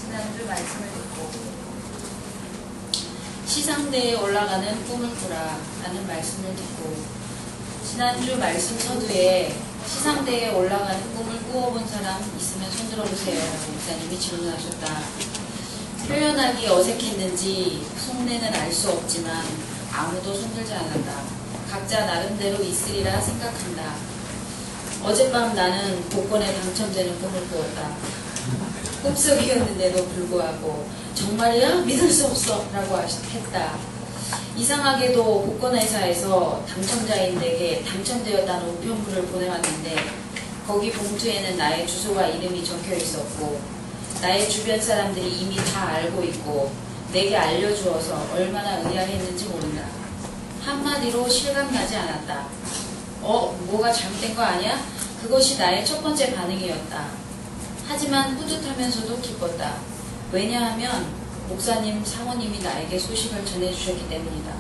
지난주 말씀을 듣고 시상대에 올라가는 꿈을 꾸라 라는 말씀을 듣고 지난주 말씀 서두에 시상대에 올라가는 꿈을 꾸어본 사람 있으면 손들어보세요 라고 목사님이 질문하셨다. 표현하기 어색했는지 속내는 알 수 없지만 아무도 손들지 않았다. 각자 나름대로 있으리라 생각한다. 어젯밤 나는 복권에 당첨되는 꿈을 꾸었다. 꿈속이었는데도 불구하고 정말이야? 믿을 수 없어 라고 했다. 이상하게도 복권회사에서 당첨자인 내게 당첨되었다는 우편물을 보내왔는데 거기 봉투에는 나의 주소와 이름이 적혀 있었고 나의 주변 사람들이 이미 다 알고 있고 내게 알려주어서 얼마나 의아했는지 모른다. 한마디로 실감나지 않았다. 뭐가 잘못된 거 아니야? 그것이 나의 첫 번째 반응이었다. 하지만 뿌듯하면서도 기뻤다. 왜냐하면 목사님, 사모님이 나에게 소식을 전해주셨기 때문이다.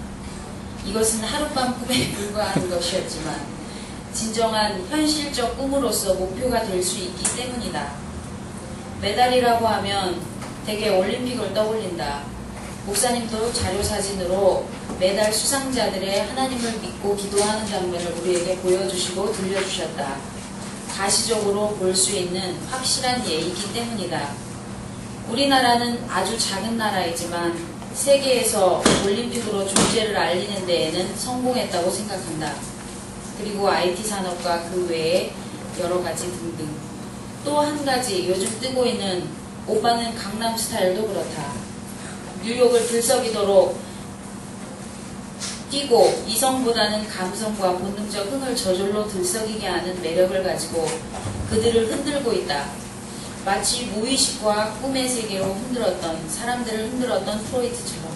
이것은 하룻밤 꿈에 불과한 것이었지만 진정한 현실적 꿈으로서 목표가 될 수 있기 때문이다. 메달이라고 하면 대개 올림픽을 떠올린다. 목사님도 자료사진으로 메달 수상자들의 하나님을 믿고 기도하는 장면을 우리에게 보여주시고 들려주셨다. 가시적으로 볼 수 있는 확실한 예이기 때문이다. 우리나라는 아주 작은 나라이지만 세계에서 올림픽으로 존재를 알리는 데에는 성공했다고 생각한다. 그리고 IT 산업과 그 외에 여러 가지 등등. 또 한 가지 요즘 뜨고 있는 오빠는 강남 스타일도 그렇다. 뉴욕을 들썩이도록 뛰고 이성보다는 감성과 본능적 흥을 저절로 들썩이게 하는 매력을 가지고 그들을 흔들고 있다. 마치 무의식과 꿈의 세계로 흔들었던 사람들을 흔들었던 프로이트처럼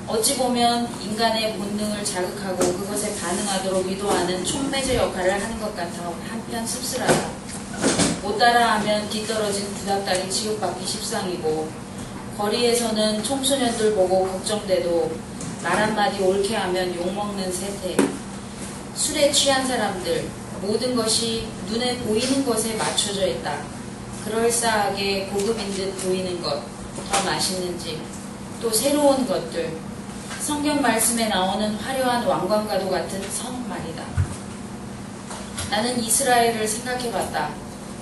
어찌 보면 인간의 본능을 자극하고 그것에 반응하도록 유도하는 촉매제 역할을 하는 것 같아 한편 씁쓸하다. 못 따라하면 뒤떨어진 구닥다리 취급받기 십상이고 거리에서는 청소년들 보고 걱정돼도 말 한마디 옳게 하면 욕먹는 세태. 술에 취한 사람들, 모든 것이 눈에 보이는 것에 맞춰져 있다. 그럴싸하게 고급인 듯 보이는 것, 더 맛있는 집, 또 새로운 것들. 성경 말씀에 나오는 화려한 왕관과도 같은 성말이다. 나는 이스라엘을 생각해봤다.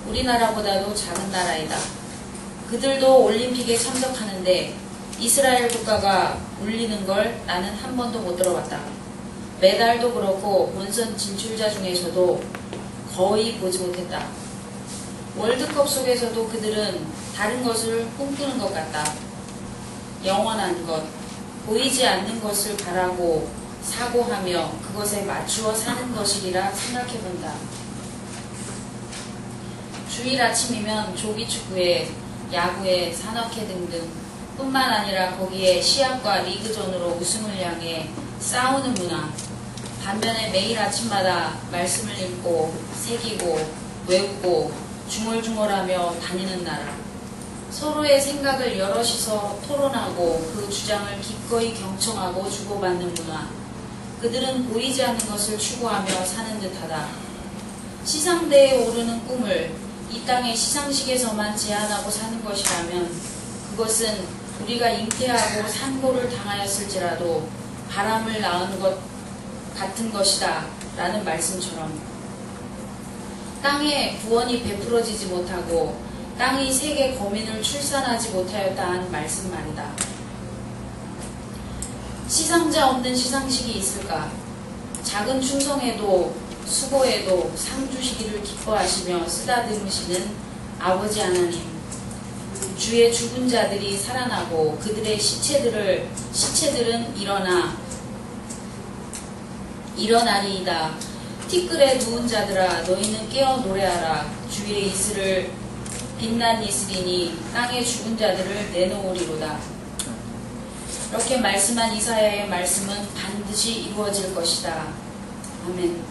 우리나라보다도 작은 나라이다. 그들도 올림픽에 참석하는데 이스라엘 국가가 울리는 걸 나는 한 번도 못 들어봤다. 메달도 그렇고 본선 진출자 중에서도 거의 보지 못했다. 월드컵 속에서도 그들은 다른 것을 꿈꾸는 것 같다. 영원한 것, 보이지 않는 것을 바라고 사고하며 그것에 맞추어 사는 것이리라 생각해본다. 주일 아침이면 조기축구에 야구에 산악회 등등 뿐만 아니라 거기에 시합과 리그전으로 우승을 향해 싸우는 문화. 반면에 매일 아침마다 말씀을 읽고 새기고 외우고 중얼중얼하며 다니는 나라. 서로의 생각을 여럿이서 토론하고 그 주장을 기꺼이 경청하고 주고받는 문화. 그들은 보이지 않는 것을 추구하며 사는 듯하다. 시상대에 오르는 꿈을 이 땅의 시상식에서만 제한하고 사는 것이라면 그것은 우리가 잉태하고 산고를 당하였을지라도 바람을 낳은 것 같은 것이다 라는 말씀처럼 땅에 구원이 베풀어지지 못하고 땅이 세계 거민을 출산하지 못하였다 한 말씀 말이다. 시상자 없는 시상식이 있을까? 작은 충성에도 수고에도 상 주시기를 기뻐하시며 쓰다듬으시는 아버지 하나님. 주의 죽은 자들이 살아나고 그들의 시체들은 일어나리이다. 티끌에 누운 자들아 너희는 깨어 노래하라. 주의 이슬을 빛난 이슬이니 땅의 죽은 자들을 내놓으리로다. 이렇게 말씀한 이사야의 말씀은 반드시 이루어질 것이다. 아멘.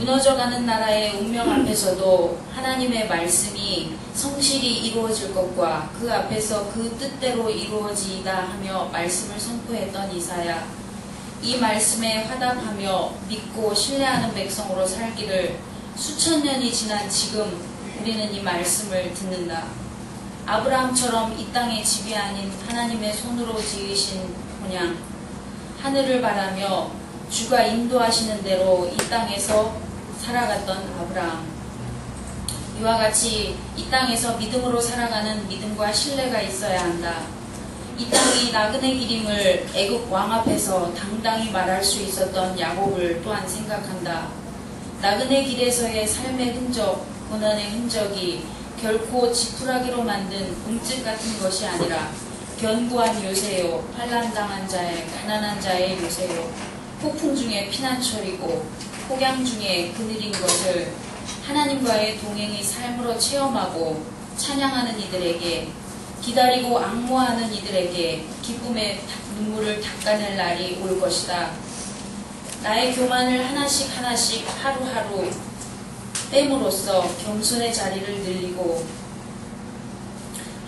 무너져가는 나라의 운명 앞에서도 하나님의 말씀이 성실히 이루어질 것과 그 앞에서 그 뜻대로 이루어지이다 하며 말씀을 선포했던 이사야. 이 말씀에 화답하며 믿고 신뢰하는 백성으로 살기를 수천 년이 지난 지금 우리는 이 말씀을 듣는다. 아브라함처럼 이 땅의 집이 아닌 하나님의 손으로 지으신 본향, 하늘을 바라며 주가 인도하시는 대로 이 땅에서 살아갔던 아브라함. 이와 같이 이 땅에서 믿음으로 살아가는 믿음과 신뢰가 있어야 한다. 이 땅이 나그네 길임을 애굽 왕 앞에서 당당히 말할 수 있었던 야곱을 또한 생각한다. 나그네 길에서의 삶의 흔적, 고난의 흔적이 결코 지푸라기로 만든 움집 같은 것이 아니라 견고한 요새요, 환난당한 자의, 가난한 자의 요새요, 폭풍 중에 피난처리고 폭양 중에 그늘인 것을 하나님과의 동행의 삶으로 체험하고 찬양하는 이들에게, 기다리고 앙모하는 이들에게 기쁨의 눈물을 닦아낼 날이 올 것이다. 나의 교만을 하나씩 하루하루 뺨으로써 겸손의 자리를 늘리고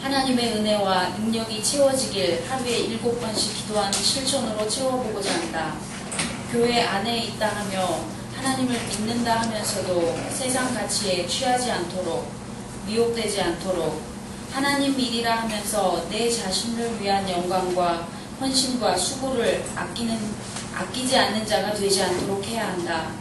하나님의 은혜와 능력이 채워지길 하루에 7번씩 기도하는 실천으로 채워보고자 한다. 교회 안에 있다 하며 하나님을 믿는다 하면서도 세상 가치에 취하지 않도록, 미혹되지 않도록, 하나님 일이라 하면서 내 자신을 위한 영광과 헌신과 수고를 아끼지 않는 자가 되지 않도록 해야 한다.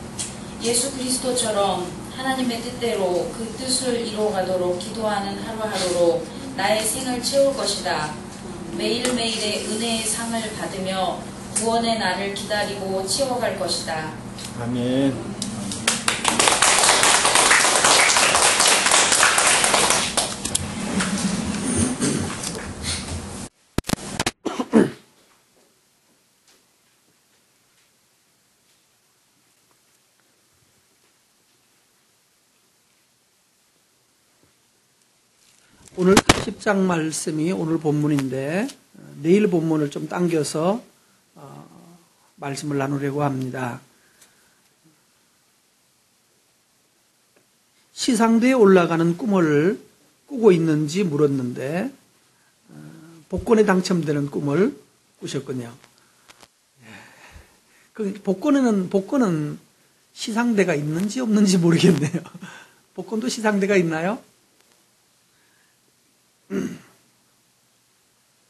예수 그리스도처럼 하나님의 뜻대로 그 뜻을 이루어가도록 기도하는 하루하루로 나의 생을 채울 것이다. 매일매일의 은혜의 상을 받으며 구원의 날을 기다리고 채워갈 것이다. 아멘. 오늘 10장 말씀이 오늘 본문인데 내일 본문을 좀 당겨서 말씀을 나누려고 합니다. 시상대에 올라가는 꿈을 꾸고 있는지 물었는데 복권에 당첨되는 꿈을 꾸셨군요. 복권은 시상대가 있는지 없는지 모르겠네요. 복권도 시상대가 있나요?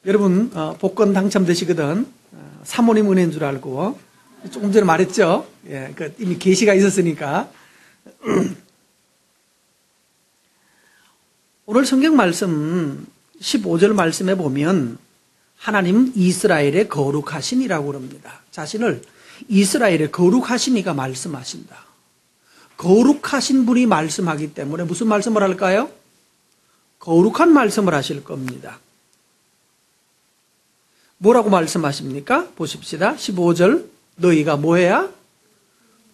여러분 복권 당첨되시거든 사모님 은혜인 줄 알고 조금 전에 말했죠. 예, 이미 계시가 있었으니까. 오늘 성경 말씀 15절 말씀에 보면 하나님 이스라엘의 거룩하신이라고 그럽니다. 자신을 이스라엘의 거룩하신이가 말씀하신다. 거룩하신 분이 말씀하기 때문에 무슨 말씀을 할까요? 거룩한 말씀을 하실 겁니다. 뭐라고 말씀하십니까? 보십시다. 15절 너희가 뭐해야?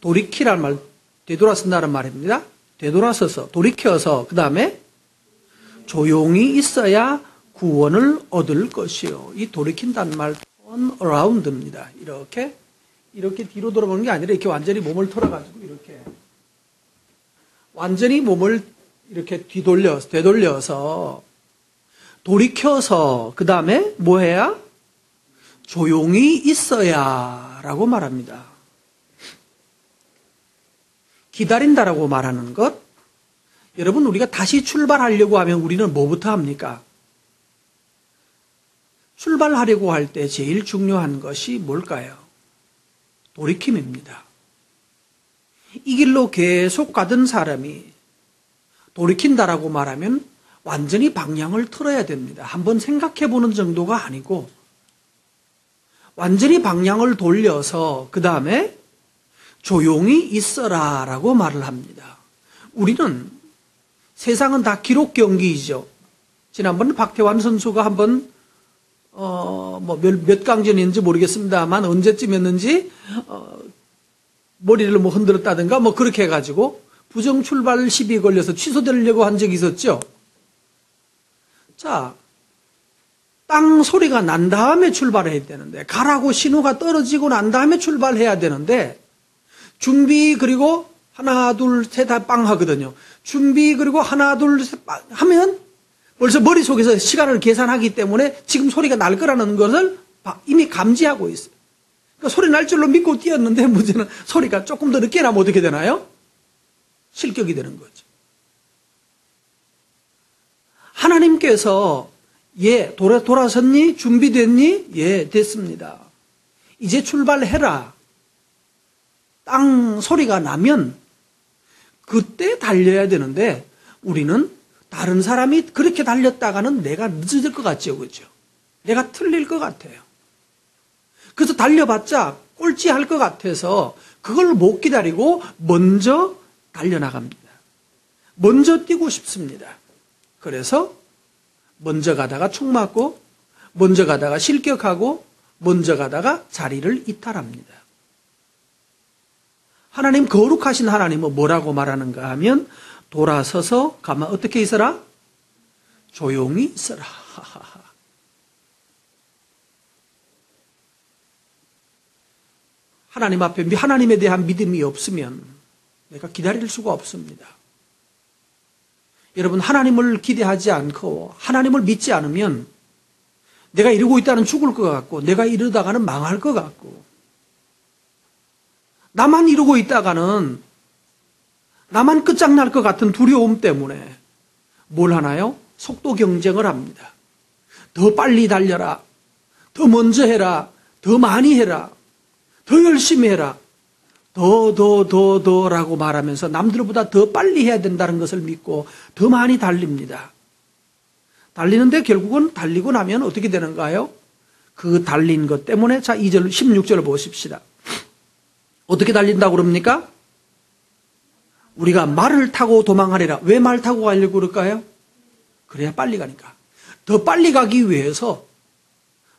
돌이키라는 말, 되돌아선다는 말입니다. 되돌아서서 돌이켜서 그 다음에 조용히 있어야 구원을 얻을 것이요. 이 돌이킨다는 말 turn around입니다. 이렇게 뒤로 돌아보는 게 아니라 이렇게 완전히 몸을 털어가지고 이렇게 완전히 몸을 이렇게 되돌려서 돌이켜서 그 다음에 뭐 해야? 조용히 있어야 라고 말합니다. 기다린다라고 말하는 것, 여러분 우리가 다시 출발하려고 하면 우리는 뭐부터 합니까? 출발하려고 할 때 제일 중요한 것이 뭘까요? 돌이킴입니다. 이 길로 계속 가던 사람이 돌이킨다라고 말하면 완전히 방향을 틀어야 됩니다. 한번 생각해 보는 정도가 아니고 완전히 방향을 돌려서 그 다음에 조용히 있어라 라고 말을 합니다. 우리는 세상은 다 기록 경기이죠. 지난번 박태환 선수가 한번 몇 강전인지 모르겠습니다만 언제쯤이었는지 머리를 흔들었다든가 그렇게 해가지고 부정 출발 시비에 걸려서 취소되려고 한 적이 있었죠. 자, 땅 소리가 난 다음에 출발해야 되는데 가라고 신호가 떨어지고 난 다음에 출발해야 되는데 준비 그리고 하나, 둘, 셋, 빵 하거든요. 준비, 그리고 하나, 둘, 셋, 빵 하면 벌써 머릿속에서 시간을 계산하기 때문에 지금 소리가 날 거라는 것을 이미 감지하고 있어요. 그러니까 소리 날 줄로 믿고 뛰었는데 문제는 소리가 조금 더 늦게 나면 어떻게 되나요? 실격이 되는 거죠. 하나님께서 예, 돌아섰니? 준비됐니? 예, 됐습니다. 이제 출발해라. 땅 소리가 나면 그때 달려야 되는데 우리는 다른 사람이 그렇게 달렸다가는 내가 늦어질 것 같죠. 그렇죠? 내가 틀릴 것 같아요. 그래서 달려봤자 꼴찌할 것 같아서 그걸 못 기다리고 먼저 달려나갑니다. 먼저 뛰고 싶습니다. 그래서 먼저 가다가 총 맞고 먼저 가다가 실격하고 먼저 가다가 자리를 이탈합니다. 하나님, 거룩하신 하나님은 뭐라고 말하는가 하면 돌아서서 가만 어떻게 있어라? 조용히 있어라. 하나님 앞에 하나님에 대한 믿음이 없으면 내가 기다릴 수가 없습니다. 여러분, 하나님을 기대하지 않고 하나님을 믿지 않으면 내가 이러고 있다는 죽을 것 같고 내가 이러다가는 망할 것 같고 나만 이러고 있다가는 나만 끝장날 것 같은 두려움 때문에 뭘 하나요? 속도 경쟁을 합니다. 더 빨리 달려라. 더 먼저 해라. 더 많이 해라. 더 열심히 해라. 더라고 말하면서 남들보다 더 빨리 해야 된다는 것을 믿고 더 많이 달립니다. 달리는데 결국은 달리고 나면 어떻게 되는가요? 그 달린 것 때문에 자 2절 16절 보십시다. 어떻게 달린다고 그럽니까? 우리가 말을 타고 도망하리라. 왜 말 타고 가려고 그럴까요? 그래야 빨리 가니까. 더 빨리 가기 위해서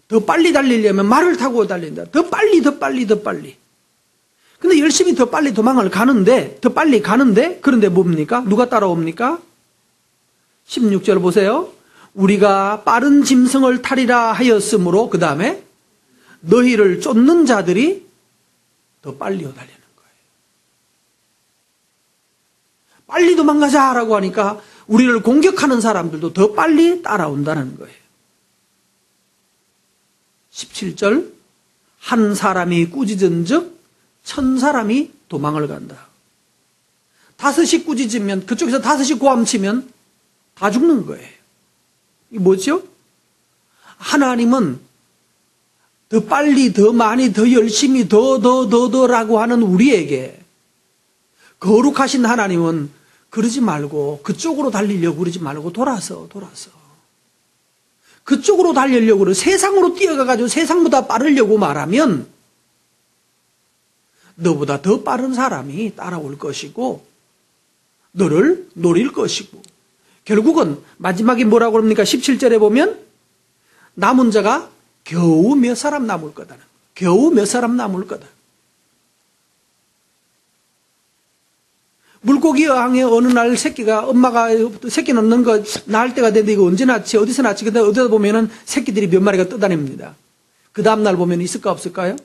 더 빨리 달리려면 말을 타고 달린다. 더 빨리. 근데 열심히 더 빨리 도망을 가는데, 더 빨리 가는데, 그런데 뭡니까? 누가 따라옵니까? 16절 보세요. 우리가 빠른 짐승을 타리라 하였으므로, 그 다음에 너희를 쫓는 자들이 더 빨리 달리는 거예요. 빨리 도망가자라고 하니까 우리를 공격하는 사람들도 더 빨리 따라온다는 거예요. 17절, 한 사람이 꾸짖은즉 1000사람이 도망을 간다. 5이 꾸짖으면 그쪽에서 5이 고함치면 다 죽는 거예요. 이게 뭐죠? 하나님은 더 빨리, 더 많이, 더 열심히, 더라고 하는 우리에게 거룩하신 하나님은 그러지 말고 그쪽으로 달리려고 그러지 말고 돌아서 그쪽으로 달리려고 그러고 세상으로 뛰어가가지고 세상보다 빠르려고 말하면 너보다 더 빠른 사람이 따라올 것이고 너를 노릴 것이고 결국은 마지막에 뭐라고 합니까? 17절에 보면 남은 자가 겨우 몇 사람 남을 거다. 겨우 몇 사람 남을 거다. 물고기 어항에 어느 날 새끼가 엄마가 새끼 낳는 거 낳을 때가 됐는데 이거 언제 낳지? 어디서 낳지? 근데 어디다 보면은 새끼들이 몇 마리가 떠다닙니다. 그 다음날 보면 있을까 없을까요?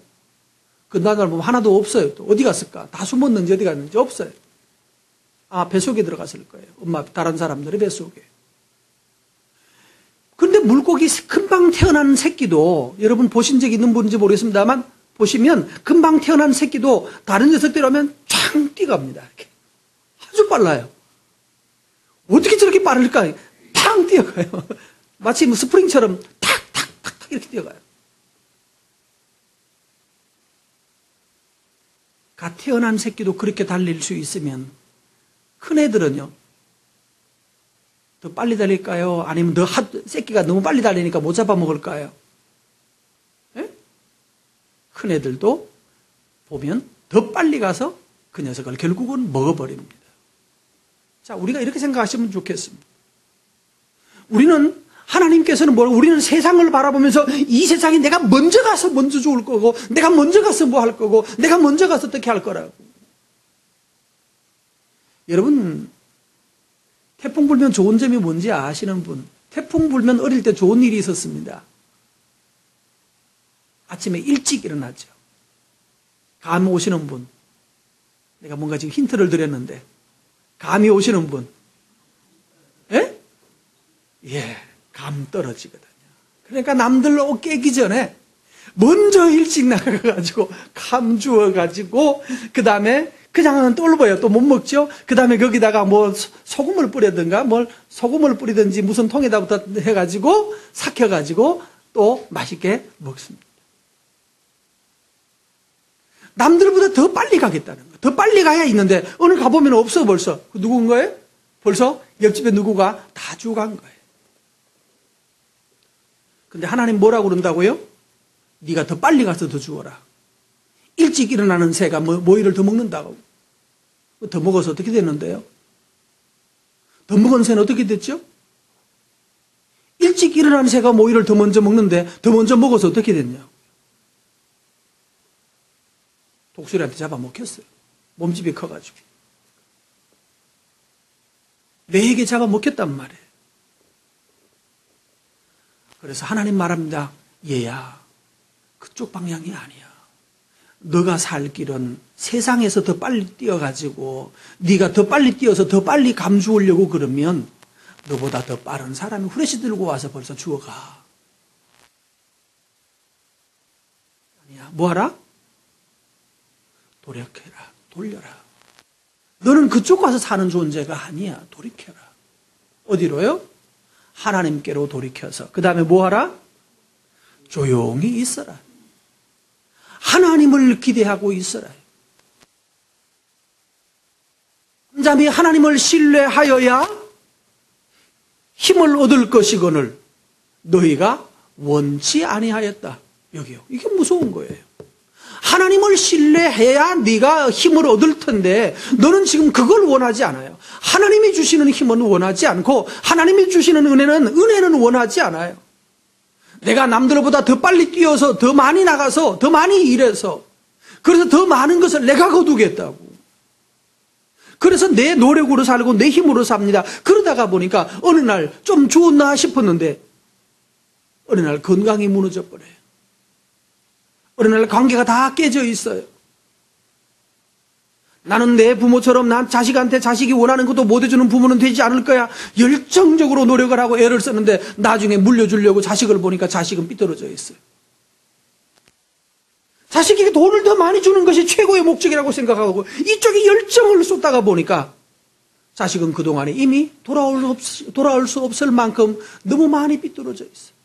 그 다음날 보면 하나도 없어요. 또 어디 갔을까? 다 숨었는지 어디 갔는지 없어요. 아, 뱃속에 들어갔을 거예요. 엄마, 다른 사람들의 뱃속에. 근데 물고기 금방 태어난 새끼도 여러분 보신 적 있는 분인지 모르겠습니다만 보시면 금방 태어난 새끼도 다른 녀석들 오면 쫙 뛰어갑니다. 이렇게. 아주 빨라요. 어떻게 저렇게 빠를까? 탕 뛰어가요. 마치 스프링처럼 탁 이렇게 뛰어가요. 갓 태어난 새끼도 그렇게 달릴 수 있으면 큰 애들은요 더 빨리 달릴까요? 아니면 새끼가 너무 빨리 달리니까 못 잡아먹을까요? 네? 큰 애들도 보면 더 빨리 가서 그 녀석을 결국은 먹어버립니다. 자, 우리가 이렇게 생각하시면 좋겠습니다. 우리는 하나님께서는 우리는 세상을 바라보면서 이 세상에 내가 먼저 가서 먼저 죽을 거고 내가 먼저 가서 뭐 할 거고 내가 먼저 가서 어떻게 할 거라고. 여러분 태풍 불면 좋은 점이 뭔지 아시는 분? 태풍 불면 어릴 때 좋은 일이 있었습니다. 아침에 일찍 일어나죠. 감 오시는 분. 내가 뭔가 지금 힌트를 드렸는데 감이 오시는 분? 예? 예, 감 떨어지거든요. 그러니까 남들 옷 깨기 전에 먼저 일찍 나가가지고 감 주워가지고 그 다음에 그냥은 똘보여 또 못 먹죠. 그 다음에 거기다가 뭐 소금을 뿌리든가 뭘 소금을 뿌리든지 무슨 통에다부터 해가지고 삭혀가지고 또 맛있게 먹습니다. 남들보다 더 빨리 가겠다는 거예요. 더 빨리 가야 있는데 오늘 가보면 없어 벌써. 누군 거예요? 벌써 옆집에 누구가 다 주워간 거예요. 근데 하나님 뭐라고 그런다고요? 네가 더 빨리 가서 더 주워라. 일찍 일어나는 새가 모이를 더 먹는다고. 더 먹어서 어떻게 됐는데요? 더 먹은 새는 어떻게 됐죠? 일찍 일어나는 새가 모이를 더 먼저 먹는데 더 먼저 먹어서 어떻게 됐냐? 독수리한테 잡아먹혔어요. 몸집이 커가지고. 내에게 잡아먹혔단 말이에요. 그래서 하나님 말합니다. 얘야, 그쪽 방향이 아니야. 너가 살 길은 세상에서 더 빨리 뛰어가지고 네가 더 빨리 뛰어서 더 빨리 감 주우려고 그러면 너보다 더 빠른 사람이 후레쉬 들고 와서 벌써 주워가. 아니야. 뭐하라? 돌이켜라. 돌려라. 너는 그쪽 가서 사는 존재가 아니야. 돌이켜라. 어디로요? 하나님께로 돌이켜서 그 다음에 뭐하라? 조용히 있어라. 하나님을 기대하고 있어라. 잠잠히 하나님을 신뢰하여야 힘을 얻을 것이거늘 너희가 원치 아니하였다. 여기요. 이게 무서운 거예요. 하나님을 신뢰해야 네가 힘을 얻을 텐데 너는 지금 그걸 원하지 않아요. 하나님이 주시는 힘은 원하지 않고 하나님이 주시는 은혜는 원하지 않아요. 내가 남들보다 더 빨리 뛰어서 더 많이 나가서 더 많이 일해서 그래서 더 많은 것을 내가 거두겠다고. 그래서 내 노력으로 살고 내 힘으로 삽니다. 그러다가 보니까 어느 날 좀 좋았나 싶었는데 어느 날 건강이 무너져 버려요. 어느 날 관계가 다 깨져 있어요. 나는 내 부모처럼 난 자식한테 자식이 원하는 것도 못 해주는 부모는 되지 않을 거야. 열정적으로 노력을 하고 애를 썼는데 나중에 물려주려고 자식을 보니까 자식은 삐뚤어져 있어요. 자식에게 돈을 더 많이 주는 것이 최고의 목적이라고 생각하고 이쪽에 열정을 쏟다가 보니까 자식은 그동안에 이미 돌아올 수 없을 만큼 너무 많이 삐뚤어져 있어요.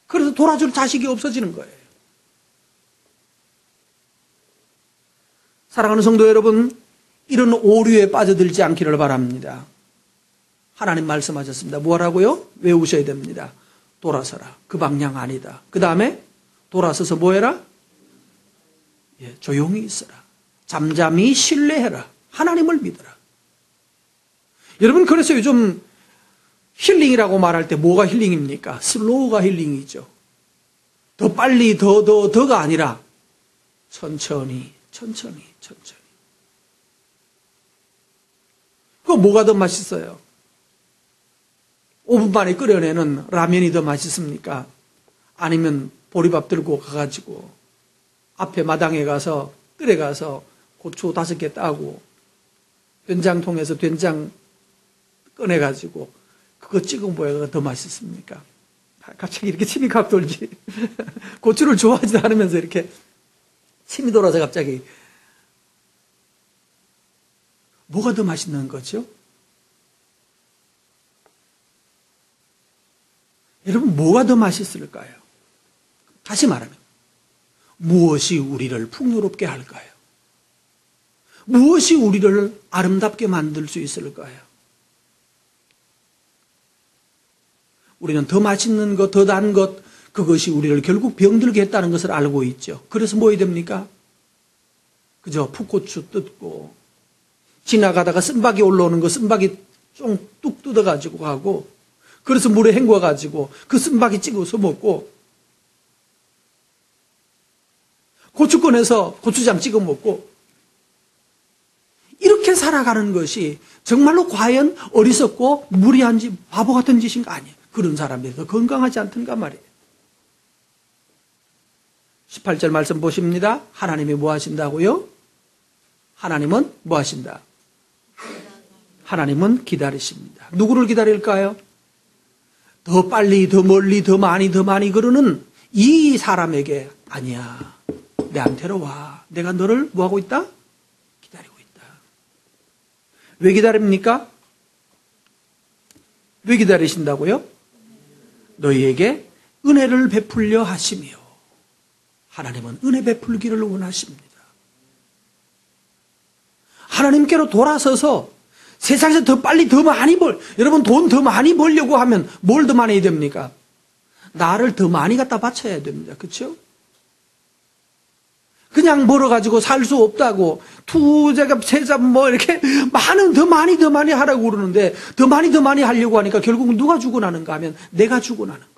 그래서 돌아줄 자식이 없어지는 거예요. 사랑하는 성도 여러분, 이런 오류에 빠져들지 않기를 바랍니다. 하나님 말씀하셨습니다. 뭐라고요? 외우셔야 됩니다. 돌아서라. 그 방향 아니다. 그 다음에 돌아서서 뭐해라? 예, 조용히 있어라. 잠잠히 신뢰해라. 하나님을 믿어라. 여러분, 그래서 요즘 힐링이라고 말할 때 뭐가 힐링입니까? 슬로우가 힐링이죠. 더 빨리 더가 아니라 천천히. 그거 뭐가 더 맛있어요? 5분 만에 끓여내는 라면이 더 맛있습니까? 아니면 보리밥 들고 가가지고 앞에 마당에 가서 뜰에 가서 고추 5개 따고 된장통에서 된장 꺼내가지고 그거 찍어 보여가 더 맛있습니까? 갑자기 이렇게 침이 각 돌지. 고추를 좋아하지도 않으면서 이렇게 침이 돌아서 갑자기. 뭐가 더 맛있는 거죠? 여러분, 뭐가 더 맛있을까요? 다시 말하면 무엇이 우리를 풍요롭게 할까요? 무엇이 우리를 아름답게 만들 수 있을까요? 우리는 더 맛있는 것, 더 단 것, 그것이 우리를 결국 병들게 했다는 것을 알고 있죠. 그래서 뭐 해야 됩니까? 그저 풋고추 뜯고 지나가다가 쓴박이 올라오는 거 쓴박이 좀 뚝 뜯어가지고 가고 그래서 물에 헹궈가지고 그 쓴박이 찍어서 먹고 고추 꺼내서 고추장 찍어 먹고 이렇게 살아가는 것이 정말로 과연 어리석고 무리한지 바보 같은 짓인가? 아니에요. 그런 사람들이 더 건강하지 않던가 말이에요. 18절 말씀 보십니다. 하나님이 뭐 하신다고요? 하나님은 뭐 하신다? 하나님은 기다리십니다. 누구를 기다릴까요? 더 빨리, 더 멀리, 더 많이 그러는 이 사람에게 아니야. 내한테로 와. 내가 너를 뭐 하고 있다? 기다리고 있다. 왜 기다립니까? 왜 기다리신다고요? 너희에게 은혜를 베풀려 하시며 하나님은 은혜 베풀기를 원하십니다. 하나님께로 돌아서서 세상에서 더 빨리 더 많이 여러분 돈 더 많이 벌려고 하면 뭘 더 많이 해야 됩니까? 나를 더 많이 갖다 바쳐야 됩니다. 그렇죠? 그냥 벌어가지고 살 수 없다고 투자금, 세자금 뭐 이렇게 더 많이 하라고 그러는데 더 많이 하려고 하니까 결국 누가 죽어나는가 하면 내가 죽어나는 거예요.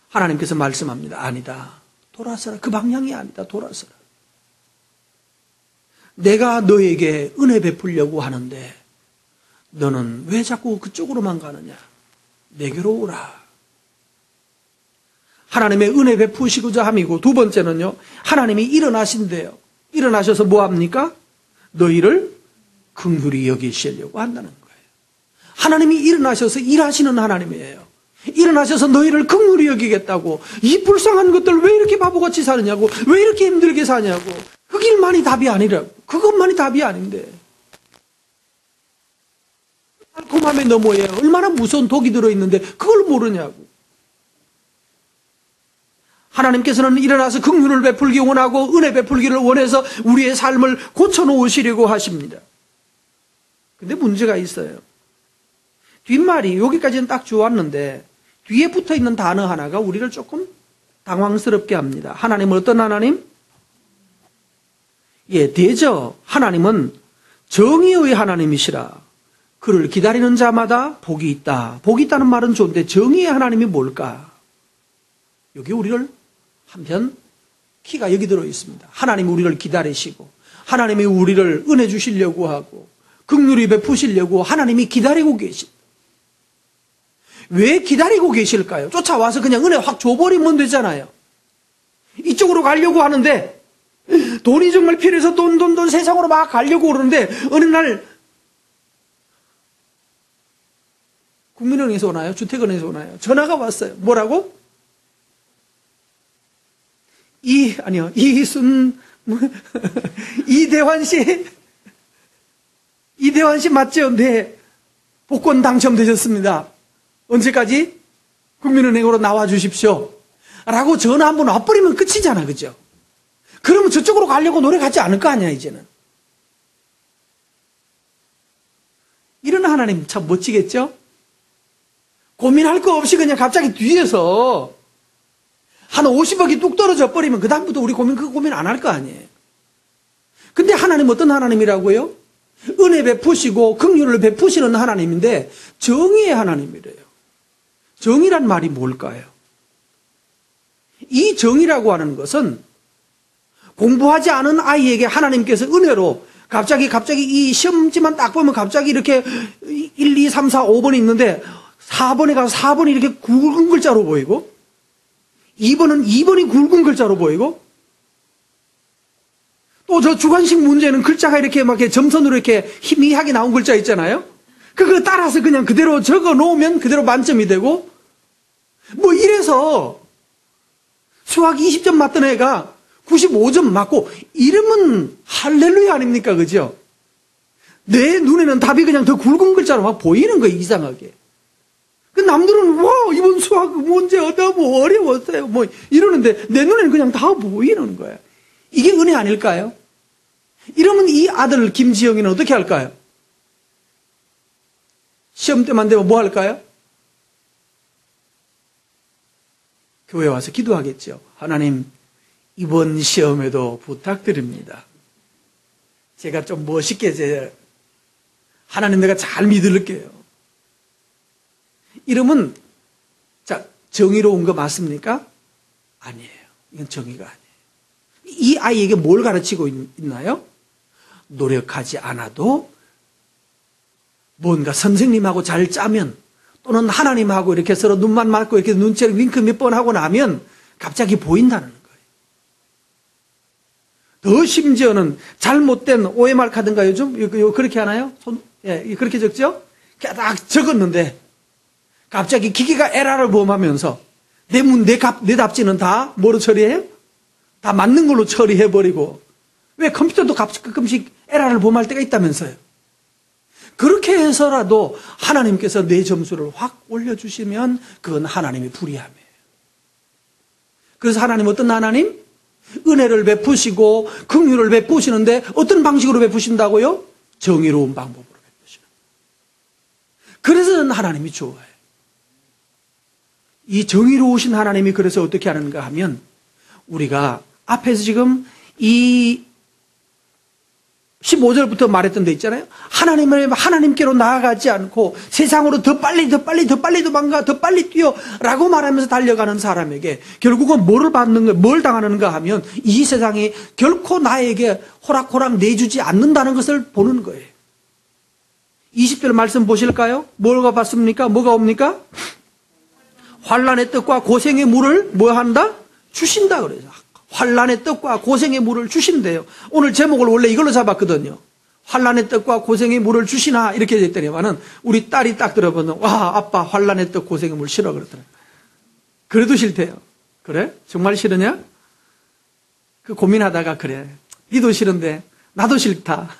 하나님께서 말씀합니다. 아니다. 돌아서라. 그 방향이 아니다. 돌아서라. 내가 너에게 은혜 베풀려고 하는데 너는 왜 자꾸 그쪽으로만 가느냐? 내게로 오라. 하나님의 은혜 베푸시고자 함이고 두 번째는요. 하나님이 일어나신대요. 일어나셔서 뭐 합니까? 너희를 긍휼히 여기시려고 한다는 거예요. 하나님이 일어나셔서 일하시는 하나님이에요. 일어나셔서 너희를 긍휼히 여기겠다고. 이 불쌍한 것들 왜 이렇게 바보같이 사느냐고. 왜 이렇게 힘들게 사냐고. 그 길만이 답이 아니라고. 그것만이 답이 아닌데. 달콤함의 너머에 얼마나 무서운 독이 들어있는데 그걸 모르냐고. 하나님께서는 일어나서 긍휼을 베풀기 원하고 은혜 베풀기를 원해서 우리의 삶을 고쳐놓으시려고 하십니다. 근데 문제가 있어요. 뒷말이 여기까지는 딱 좋았는데 뒤에 붙어있는 단어 하나가 우리를 조금 당황스럽게 합니다. 하나님은 어떤 하나님? 예, 대저 하나님은 정의의 하나님이시라. 그를 기다리는 자마다 복이 있다. 복이 있다는 말은 좋은데 정의의 하나님이 뭘까? 여기 우리를 한편 키가 여기 들어 있습니다. 하나님이 우리를 기다리시고 하나님이 우리를 은혜 주시려고 하고 긍휼히 베푸시려고 하나님이 기다리고 계십니다. 왜 기다리고 계실까요? 쫓아와서 그냥 은혜 확 줘버리면 되잖아요. 이쪽으로 가려고 하는데 돈이 정말 필요해서 돈 세상으로 막 가려고 그러는데 어느 날 국민은행에서 오나요? 주택은행에서 오나요? 전화가 왔어요. 뭐라고? 이대환 씨 맞죠? 네. 복권 당첨되셨습니다. 언제까지? 국민은행으로 나와 주십시오. 라고 전화 한번 와버리면 끝이잖아. 그죠? 그러면 저쪽으로 가려고 노력하지 않을 거 아니야, 이제는. 이런 하나님 참 멋지겠죠? 고민할 거 없이 그냥 갑자기 뒤에서 한 50억이 뚝 떨어져 버리면 그다음부터 우리 그 고민 안 할 거 아니에요. 근데 하나님 어떤 하나님이라고요? 은혜 베푸시고 긍휼을 베푸시는 하나님인데 정의의 하나님이래요. 정의란 말이 뭘까요? 이 정의라고 하는 것은 공부하지 않은 아이에게 하나님께서 은혜로 갑자기 이 시험지만 딱 보면 갑자기 이렇게 1, 2, 3, 4, 5번이 있는데 4번에 가서 4번이 이렇게 굵은 글자로 보이고 2번은 2번이 굵은 글자로 보이고 또 저 주관식 문제는 글자가 이렇게 막 점선으로 이렇게 희미하게 나온 글자 있잖아요. 그거 따라서 그냥 그대로 적어 놓으면 그대로 만점이 되고 뭐 이래서 수학 20점 맞던 애가 95점 맞고 이러면 할렐루야 아닙니까? 그죠? 내 눈에는 답이 그냥 더 굵은 글자로 막 보이는 거예요. 이상하게. 그 남들은 와 이번 수학 문제 너무 어려웠어요. 뭐 이러는데 내 눈에는 그냥 다 보이는 거예요. 이게 은혜 아닐까요? 이러면 이 아들 김지영이는 어떻게 할까요? 시험 때만 되면 뭐 할까요? 교회 와서 기도하겠죠. 하나님 이번 시험에도 부탁드립니다. 제가 좀 멋있게 하나님 내가 잘 믿을게요. 이러면 자 정의로운 거 맞습니까? 아니에요. 이건 정의가 아니에요. 이 아이에게 뭘 가르치고 있나요? 노력하지 않아도 뭔가 선생님하고 잘 짜면 또는 하나님하고 이렇게 서로 눈만 맞고 이렇게 눈치를 윙크 몇 번 하고 나면 갑자기 보인다는 거예요. 더 심지어는 잘못된 OMR 카드인가 요즘? 그렇게 하나요? 예, 그렇게 적죠? 딱 적었는데 갑자기 기계가 에러를 범하면서 내 답지는 다 뭐로 처리해요? 다 맞는 걸로 처리해버리고 왜 컴퓨터도 가끔씩 에러를 범할 때가 있다면서요. 그렇게 해서라도 하나님께서 내 점수를 확 올려주시면 그건 하나님의 불의함이에요. 그래서 하나님 어떤 하나님? 은혜를 베푸시고 긍휼을 베푸시는데 어떤 방식으로 베푸신다고요? 정의로운 방법으로 베푸시는 거예요. 그래서 하나님이 좋아요. 이 정의로우신 하나님이 그래서 어떻게 하는가 하면 우리가 앞에서 지금 이 15절부터 말했던 데 있잖아요. 하나님께로 나아가지 않고 세상으로 더 빨리 도망가, 더 빨리 뛰어 라고 말하면서 달려가는 사람에게 결국은 뭘 당하는가 하면 이 세상이 결코 나에게 호락호락 내주지 않는다는 것을 보는 거예요. 20절 말씀 보실까요? 뭐가 봤습니까? 뭐가 옵니까? 환난의 떡과 고생의 물을 뭐 한다? 주신다 그래요. 환난의 떡과 고생의 물을 주신대요. 오늘 제목을 원래 이걸로 잡았거든요. 환난의 떡과 고생의 물을 주시나 이렇게 됐더니만은 우리 딸이 딱 들어보면 와 아빠 환난의 떡 고생의 물 싫어 그러더라고요. 그래도 싫대요. 그래? 정말 싫으냐? 그 고민하다가 그래. 니도 싫은데 나도 싫다.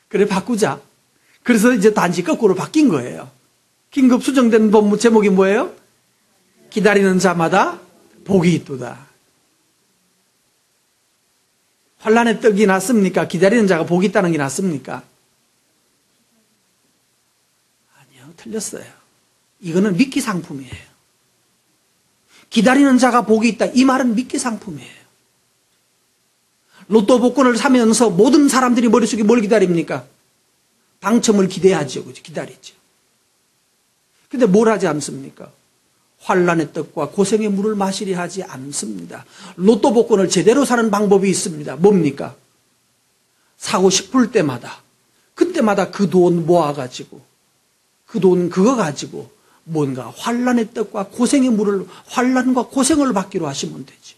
그래 바꾸자. 그래서 이제 단지 거꾸로 바뀐 거예요. 긴급 수정된 본문 제목이 뭐예요? 기다리는 자마다 복이 있도다. 환난의 떡이 낫습니까? 기다리는 자가 복이 있다는 게 낫습니까? 아니요, 틀렸어요. 이거는 미끼 상품이에요. 기다리는 자가 복이 있다. 이 말은 미끼 상품이에요. 로또 복권을 사면서 모든 사람들이 머릿속에 뭘 기다립니까? 당첨을 기대하죠. 그죠? 기다리죠. 근데 뭘 하지 않습니까? 환난의 떡과 고생의 물을 마시려 하지 않습니다. 로또 복권을 제대로 사는 방법이 있습니다. 뭡니까? 사고 싶을 때마다 그때마다 그 돈 모아가지고 그 돈 그거 가지고 뭔가 환난의 떡과 고생의 물을 환난과 고생을 받기로 하시면 되지.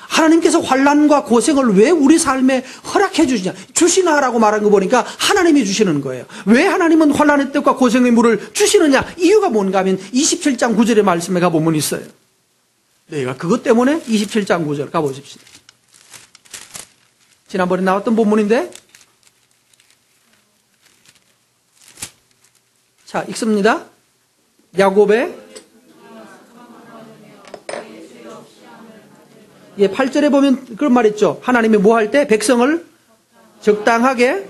하나님께서 환난과 고생을 왜 우리 삶에 허락해 주시냐? 주시나라고 말한 거 보니까 하나님이 주시는 거예요. 왜 하나님은 환난의 떡과 고생의 물을 주시느냐? 이유가 뭔가 하면 27장 9절의 말씀에 가보면 있어요. 내가 그것 때문에 27장 9절 가보십시다. 지난번에 나왔던 본문인데 자 읽습니다. 야곱의 8절에 보면 그런 말 있죠. 하나님이 뭐 할 때? 백성을 적당하게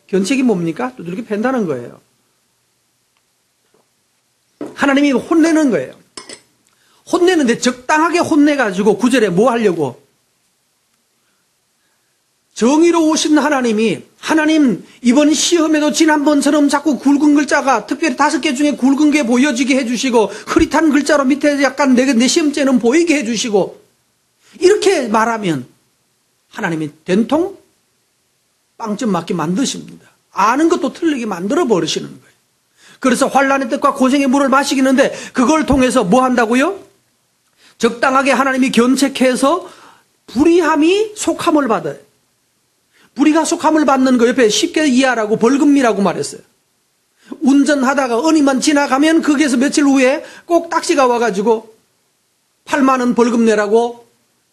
견책이 뭡니까? 두들겨 팬다는 거예요. 하나님이 혼내는 거예요. 혼내는데 적당하게 혼내가지고 9절에 뭐 하려고? 정의로우신 하나님 이번 시험에도 지난번처럼 자꾸 굵은 글자가 특별히 5개 중에 굵은 게 보여지게 해주시고 흐릿한 글자로 밑에 약간 내 시험째는 보이게 해주시고 이렇게 말하면 하나님이 된통 빵점 맞게 만드십니다. 아는 것도 틀리게 만들어 버리시는 거예요. 그래서 환난의 떡과 고생의 물을 마시기는데 그걸 통해서 뭐 한다고요? 적당하게 하나님이 견책해서 불의함이 속함을 받아요. 불의가 속함을 받는 거 옆에 쉽게 이해하라고 벌금이라고 말했어요. 운전하다가 어니만 지나가면 거기에서 며칠 후에 꼭 딱지가 와가지고 8만 원 벌금 내라고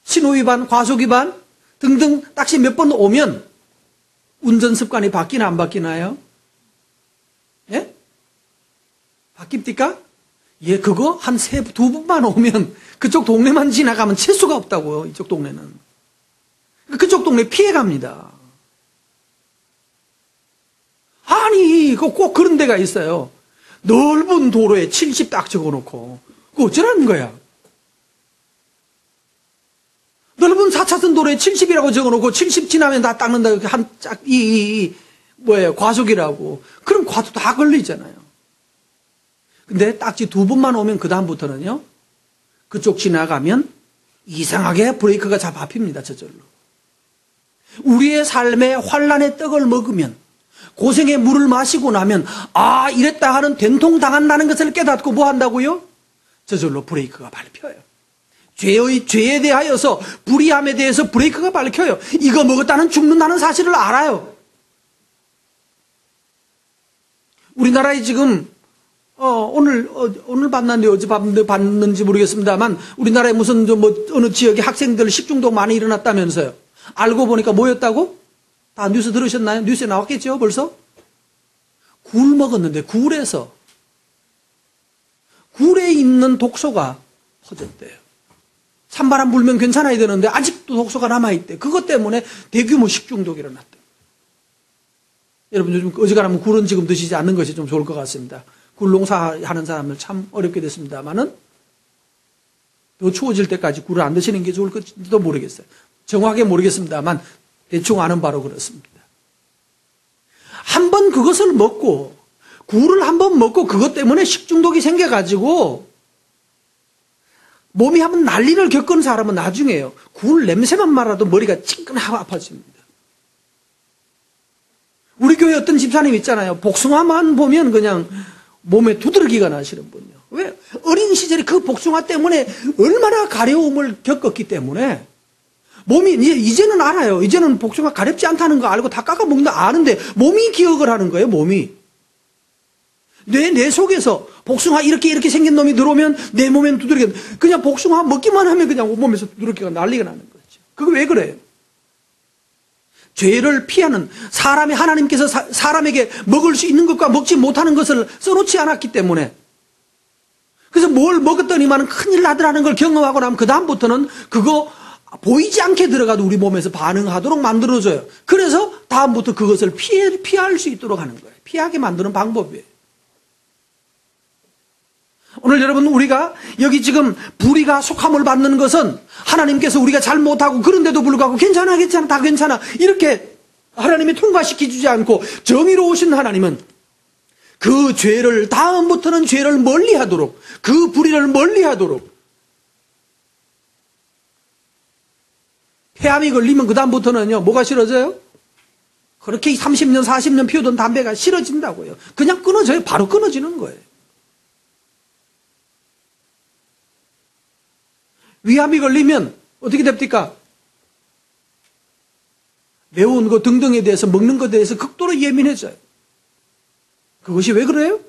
신호위반, 과속위반 등등 딱지 몇 번 오면 운전 습관이 바뀌나 안 바뀌나요? 예? 바뀝니까? 예, 그거 한 두 번만 오면 그쪽 동네만 지나가면 칠 수가 없다고요. 이쪽 동네는. 그쪽 동네 피해갑니다. 아니, 꼭 그런 데가 있어요. 넓은 도로에 70 딱 적어놓고 그거 어쩌라는 거야? 넓은 4차선 도로에 70이라고 적어놓고 70 지나면 다 닦는다. 과속이라고. 그럼 과도 다 걸리잖아요. 근데 딱지 2번만 오면 그다음부터는요, 그쪽 지나가면 이상하게 브레이크가 잘 밟힙니다, 저절로. 우리의 삶에 환난의 떡을 먹으면 고생의 물을 마시고 나면 아 이랬다 하는 된통당한다는 것을 깨닫고 뭐 한다고요? 저절로 브레이크가 밟혀요. 죄에 대하여서 불의함에 대해서 브레이크가 밟혀요. 이거 먹었다는 죽는다는 사실을 알아요. 우리나라에 지금 오늘 봤는데 어제 봤는지 모르겠습니다만 우리나라에 무슨 어느 지역에 학생들 식중독 많이 일어났다면서요. 알고 보니까 뭐였다고? 다 뉴스 들으셨나요? 뉴스에 나왔겠죠 벌써? 굴 먹었는데 굴에 있는 독소가 퍼졌대요. 찬바람 불면 괜찮아야 되는데 아직도 독소가 남아있대. 그것 때문에 대규모 식중독이 일어났대. 여러분 요즘 어지간하면 굴은 지금 드시지 않는 것이 좀 좋을 것 같습니다. 굴 농사하는 사람들 참 어렵게 됐습니다만은 더 추워질 때까지 굴을 안 드시는 게 좋을지도 모르겠어요. 정확하게 모르겠습니다만 대충 아는 바로 그렇습니다. 한번 그것을 먹고 굴을 한번 먹고 그것 때문에 식중독이 생겨가지고 몸이 한번 난리를 겪은 사람은 나중에요. 굴 냄새만 맡아도 머리가 찌끈하고 아파집니다. 우리 교회 어떤 집사님 있잖아요. 복숭아만 보면 그냥 몸에 두드러기가 나시는 분이요. 왜? 어린 시절에 그 복숭아 때문에 얼마나 가려움을 겪었기 때문에 몸이 이제는 알아요. 이제는 복숭아 가렵지 않다는 거 알고 다 깎아 먹는다 아는데 몸이 기억을 하는 거예요. 몸이. 내 속에서 복숭아 이렇게 생긴 놈이 들어오면 내 몸에는 두드러기 그냥 복숭아 먹기만 하면 그냥 온몸에서 두드러기가 난리가 나는 거죠. 그거 왜 그래요? 죄를 피하는 사람이 하나님께서 사람에게 먹을 수 있는 것과 먹지 못하는 것을 써놓지 않았기 때문에 그래서 뭘 먹었더니만 큰일 나더라는 걸 경험하고 나면 그 다음부터는 그거 보이지 않게 들어가도 우리 몸에서 반응하도록 만들어줘요. 그래서 다음부터 그것을 피할 수 있도록 하는 거예요. 피하게 만드는 방법이에요. 오늘 여러분 우리가 여기 지금 불의가 속함을 받는 것은 하나님께서 우리가 잘못하고 그런데도 불구하고 괜찮아 다 괜찮아 이렇게 하나님이 통과시켜 주지 않고 정의로우신 하나님은 그 죄를 다음부터는 죄를 멀리하도록 그 불의를 멀리하도록 폐암이 걸리면 그 다음부터는요 뭐가 싫어져요? 그렇게 30년 40년 피우던 담배가 싫어진다고요. 그냥 끊어져요. 바로 끊어지는 거예요. 위암이 걸리면 어떻게 됩니까? 매운 거 등등에 대해서 먹는 것에 대해서 극도로 예민해져요. 그것이 왜 그래요?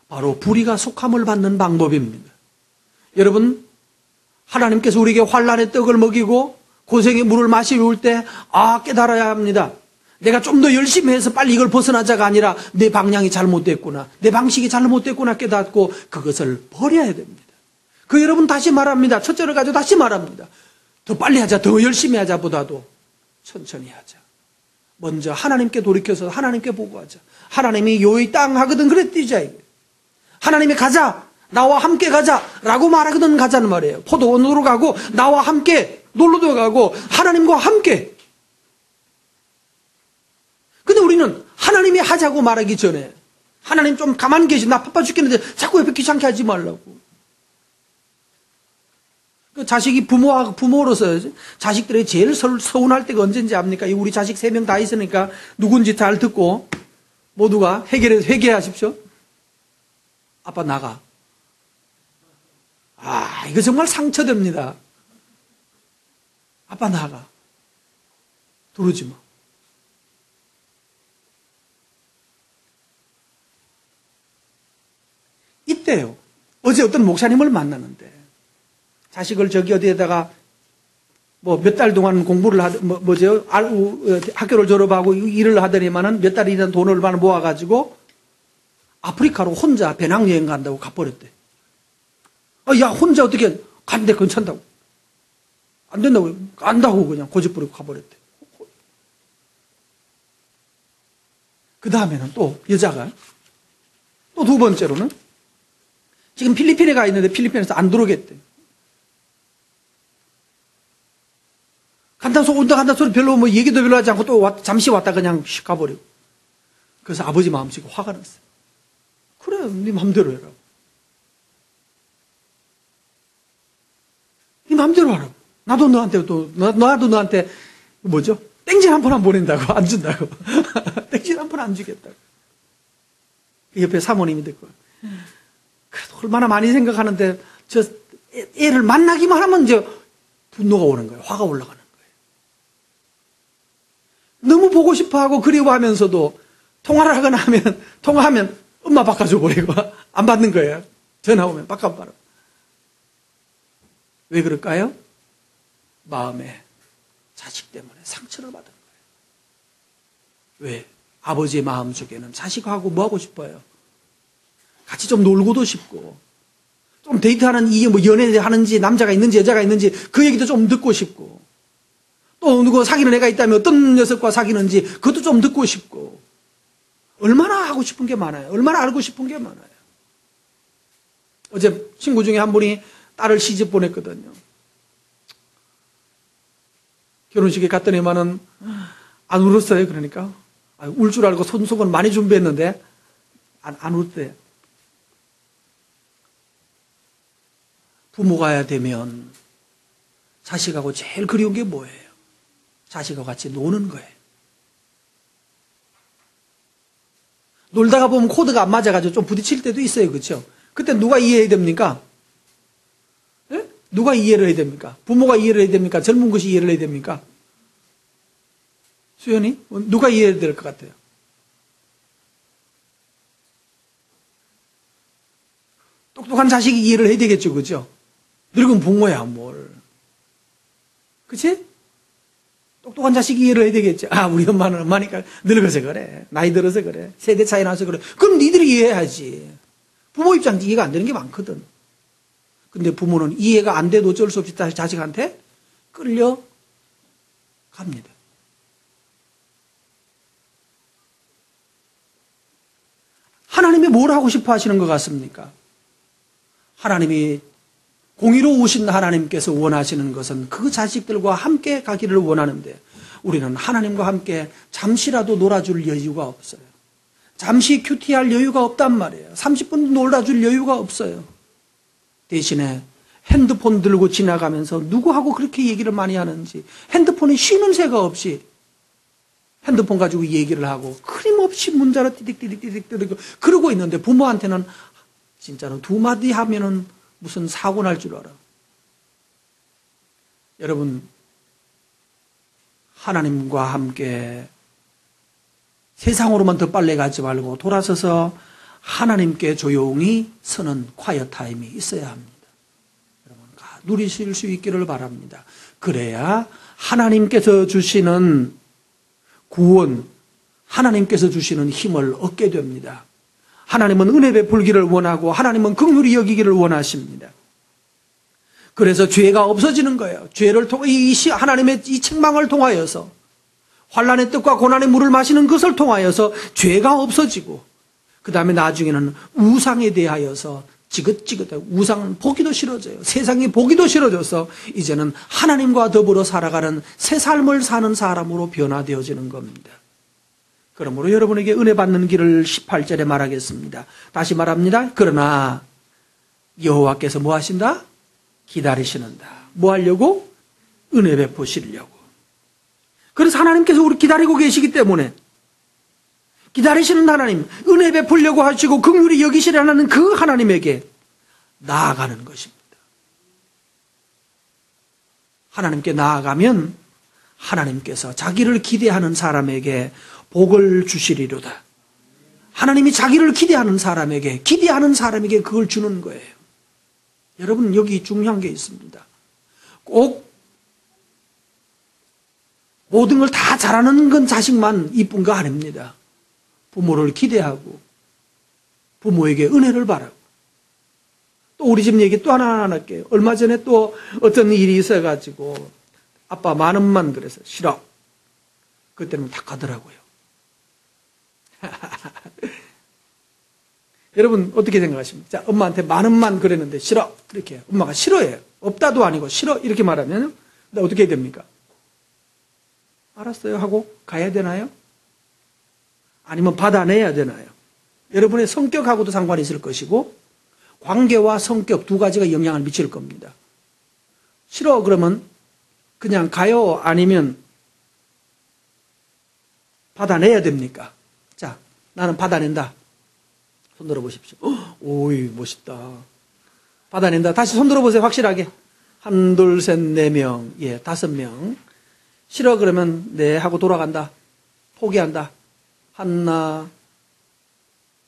바로 불의가 속함을 받는 방법입니다. 여러분 하나님께서 우리에게 환난의 떡을 먹이고 고생의 물을 마시울 때 깨달아야 합니다. 내가 좀 더 열심히 해서 빨리 이걸 벗어나자가 아니라 내 방향이 잘못됐구나. 내 방식이 잘못됐구나 깨닫고 그것을 버려야 됩니다. 그 여러분 다시 말합니다. 첫째를 가지고 다시 말합니다. 더 빨리 하자, 더 열심히 하자 보다도 천천히 하자. 먼저 하나님께 돌이켜서 하나님께 보고하자. 하나님이 요이 땅 하거든 그래 뛰자. 하나님이 가자. 나와 함께 가자라고 말하거든 가자는 말이에요. 포도원으로 가고 나와 함께 놀러도 가고 하나님과 함께. 근데 우리는 하나님이 하자고 말하기 전에 하나님 좀 가만히 계시 나 바빠 죽겠는데 자꾸 옆에 귀찮게 하지 말라고. 그 자식이 부모로서 자식들이 제일 서운할 때가 언제인지 압니까? 우리 자식 3명 다 있으니까 누군지 잘 듣고 모두가 회개하십시오. 아빠 나가. 이거 정말 상처됩니다. 아빠 나가. 들어오지 마. 이때요. 어제 어떤 목사님을 만나는데 자식을 저기 어디에다가 몇 달 동안 공부를 학교를 졸업하고 일을 하더니만은 몇 달이나 돈을 모아가지고 아프리카로 혼자 배낭여행 간다고 가버렸대. 야, 혼자 어떻게 간대 괜찮다고. 안 된다고. 안다고 그냥 고집부리고 가버렸대. 그 다음에는 또 여자가 또 두 번째로는 지금 필리핀에 가 있는데 필리핀에서 안 들어오겠대. 간다 소리 별로 얘기도 별로 하지 않고 또 잠시 왔다 그냥 휙 가버리고. 그래서 아버지 마음속에 화가 났어요. 그래, 네 맘대로 해라. 네 맘대로 하라고. 나도 너한테 땡진 한 푼 안 보낸다고, 안 준다고. 땡진 한 푼 안 주겠다고. 옆에 사모님이 듣고, 그래도 얼마나 많이 생각하는데, 애를 만나기만 하면 이제 분노가 오는 거예요. 화가 올라가는 거예요. 너무 보고 싶어 하고 그리워하면서도 통화를 하거나 하면, 통화하면 엄마 바꿔줘 버리고, 안 받는 거예요. 전화 오면 바꿔봐라. 왜 그럴까요? 마음에 자식 때문에 상처를 받은 거예요. 왜? 아버지의 마음 속에는 자식하고 뭐 하고 싶어요? 같이 좀 놀고도 싶고, 좀 데이트하는, 이게 뭐 연애하는지, 남자가 있는지, 여자가 있는지, 그 얘기도 좀 듣고 싶고, 또 누구 사귀는 애가 있다면 어떤 녀석과 사귀는지, 그것도 좀 듣고 싶고, 얼마나 하고 싶은 게 많아요. 얼마나 알고 싶은 게 많아요. 어제 친구 중에 한 분이 딸을 시집 보냈거든요. 결혼식에 갔더니만은 안 울었어요. 그러니까 울 줄 알고 손속은 많이 준비했는데 안 울었대요. 부모가 되면 자식하고 제일 그리운 게 뭐예요? 자식하고 같이 노는 거예요. 놀다가 보면 코드가 안 맞아가지고 좀 부딪힐 때도 있어요. 그렇죠? 그때 누가 이해해야 됩니까? 네? 누가 이해를 해야 됩니까? 부모가 이해를 해야 됩니까? 젊은 것이 이해를 해야 됩니까? 수연이? 누가 이해해야 될 것 같아요? 똑똑한 자식이 이해를 해야 되겠죠. 그죠? 늙은 부모야 뭘. 그치? 똑똑한 자식이 이해를 해야 되겠죠. 아, 우리 엄마는 엄마니까 늙어서 그래. 나이 들어서 그래. 세대 차이 나서 그래. 그럼 니들이 이해해야지. 부모 입장에서 이해가 안 되는 게 많거든. 근데 부모는 이해가 안 돼도 어쩔 수 없이 자식한테 끌려갑니다. 하나님이 뭘 하고 싶어 하시는 것 같습니까? 하나님이 공의로우신 하나님께서 원하시는 것은 그 자식들과 함께 가기를 원하는데 우리는 하나님과 함께 잠시라도 놀아줄 여유가 없어요. 잠시 큐티할 여유가 없단 말이에요. 30분 놀아줄 여유가 없어요. 대신에 핸드폰 들고 지나가면서 누구하고 그렇게 얘기를 많이 하는지 핸드폰이 쉬는 새가 없이 핸드폰 가지고 얘기를 하고 끊임없이 문자로 띠딕띠딕띠딕 그러고 있는데 부모한테는 진짜로 두 마디 하면은 무슨 사고 날 줄 알아. 여러분, 하나님과 함께 세상으로만 더 빨리 가지 말고 돌아서서 하나님께 조용히 서는 콰이어 타임이 있어야 합니다. 여러분, 누리실 수 있기를 바랍니다. 그래야 하나님께서 주시는 구원, 하나님께서 주시는 힘을 얻게 됩니다. 하나님은 은혜 베풀기를 원하고 하나님은 긍휼히 여기기를 원하십니다. 그래서 죄가 없어지는 거예요. 죄를 통해 하나님의 이 책망을 통하여서 환난의 뜻과 고난의 물을 마시는 것을 통하여서 죄가 없어지고 그 다음에 나중에는 우상에 대하여서 지긋지긋해 우상은 보기도 싫어져요. 세상이 보기도 싫어져서 이제는 하나님과 더불어 살아가는 새 삶을 사는 사람으로 변화되어지는 겁니다. 그러므로 여러분에게 은혜 받는 길을 18절에 말하겠습니다. 다시 말합니다. 그러나 여호와께서 뭐 하신다? 기다리시는다. 뭐 하려고? 은혜 베푸시려고. 그래서 하나님께서 우리 기다리고 계시기 때문에 기다리시는 하나님, 은혜 베풀려고 하시고 긍휼히 여기시라는 그 하나님에게 나아가는 것입니다. 하나님께 나아가면 하나님께서 자기를 기대하는 사람에게 복을 주시리로다. 하나님이 자기를 기대하는 사람에게 그걸 주는 거예요. 여러분, 여기 중요한 게 있습니다. 꼭 모든 걸 다 잘하는 건 자식만 이쁜 거 아닙니다. 부모를 기대하고 부모에게 은혜를 바라고 또 우리 집 얘기 또 하나 할게요. 얼마 전에 또 어떤 일이 있어가지고 아빠 10,000원만 그래서 싫어. 그때는 다 가더라고요. 여러분 어떻게 생각하십니까? 자, 엄마한테 10,000원만 그랬는데 싫어. 이렇게 엄마가 싫어해요. 없다도 아니고 싫어 이렇게 말하면 어떻게 해야 됩니까? 알았어요 하고 가야 되나요? 아니면 받아내야 되나요? 여러분의 성격하고도 상관이 있을 것이고 관계와 성격 두 가지가 영향을 미칠 겁니다. 싫어 그러면 그냥 가요? 아니면 받아내야 됩니까? 자, 나는 받아낸다. 손 들어보십시오. 오이, 멋있다. 받아낸다. 다시 손 들어보세요. 확실하게. 1, 2, 3, 4명. 예, 5명. 싫어 그러면 네 하고 돌아간다. 포기한다. 1,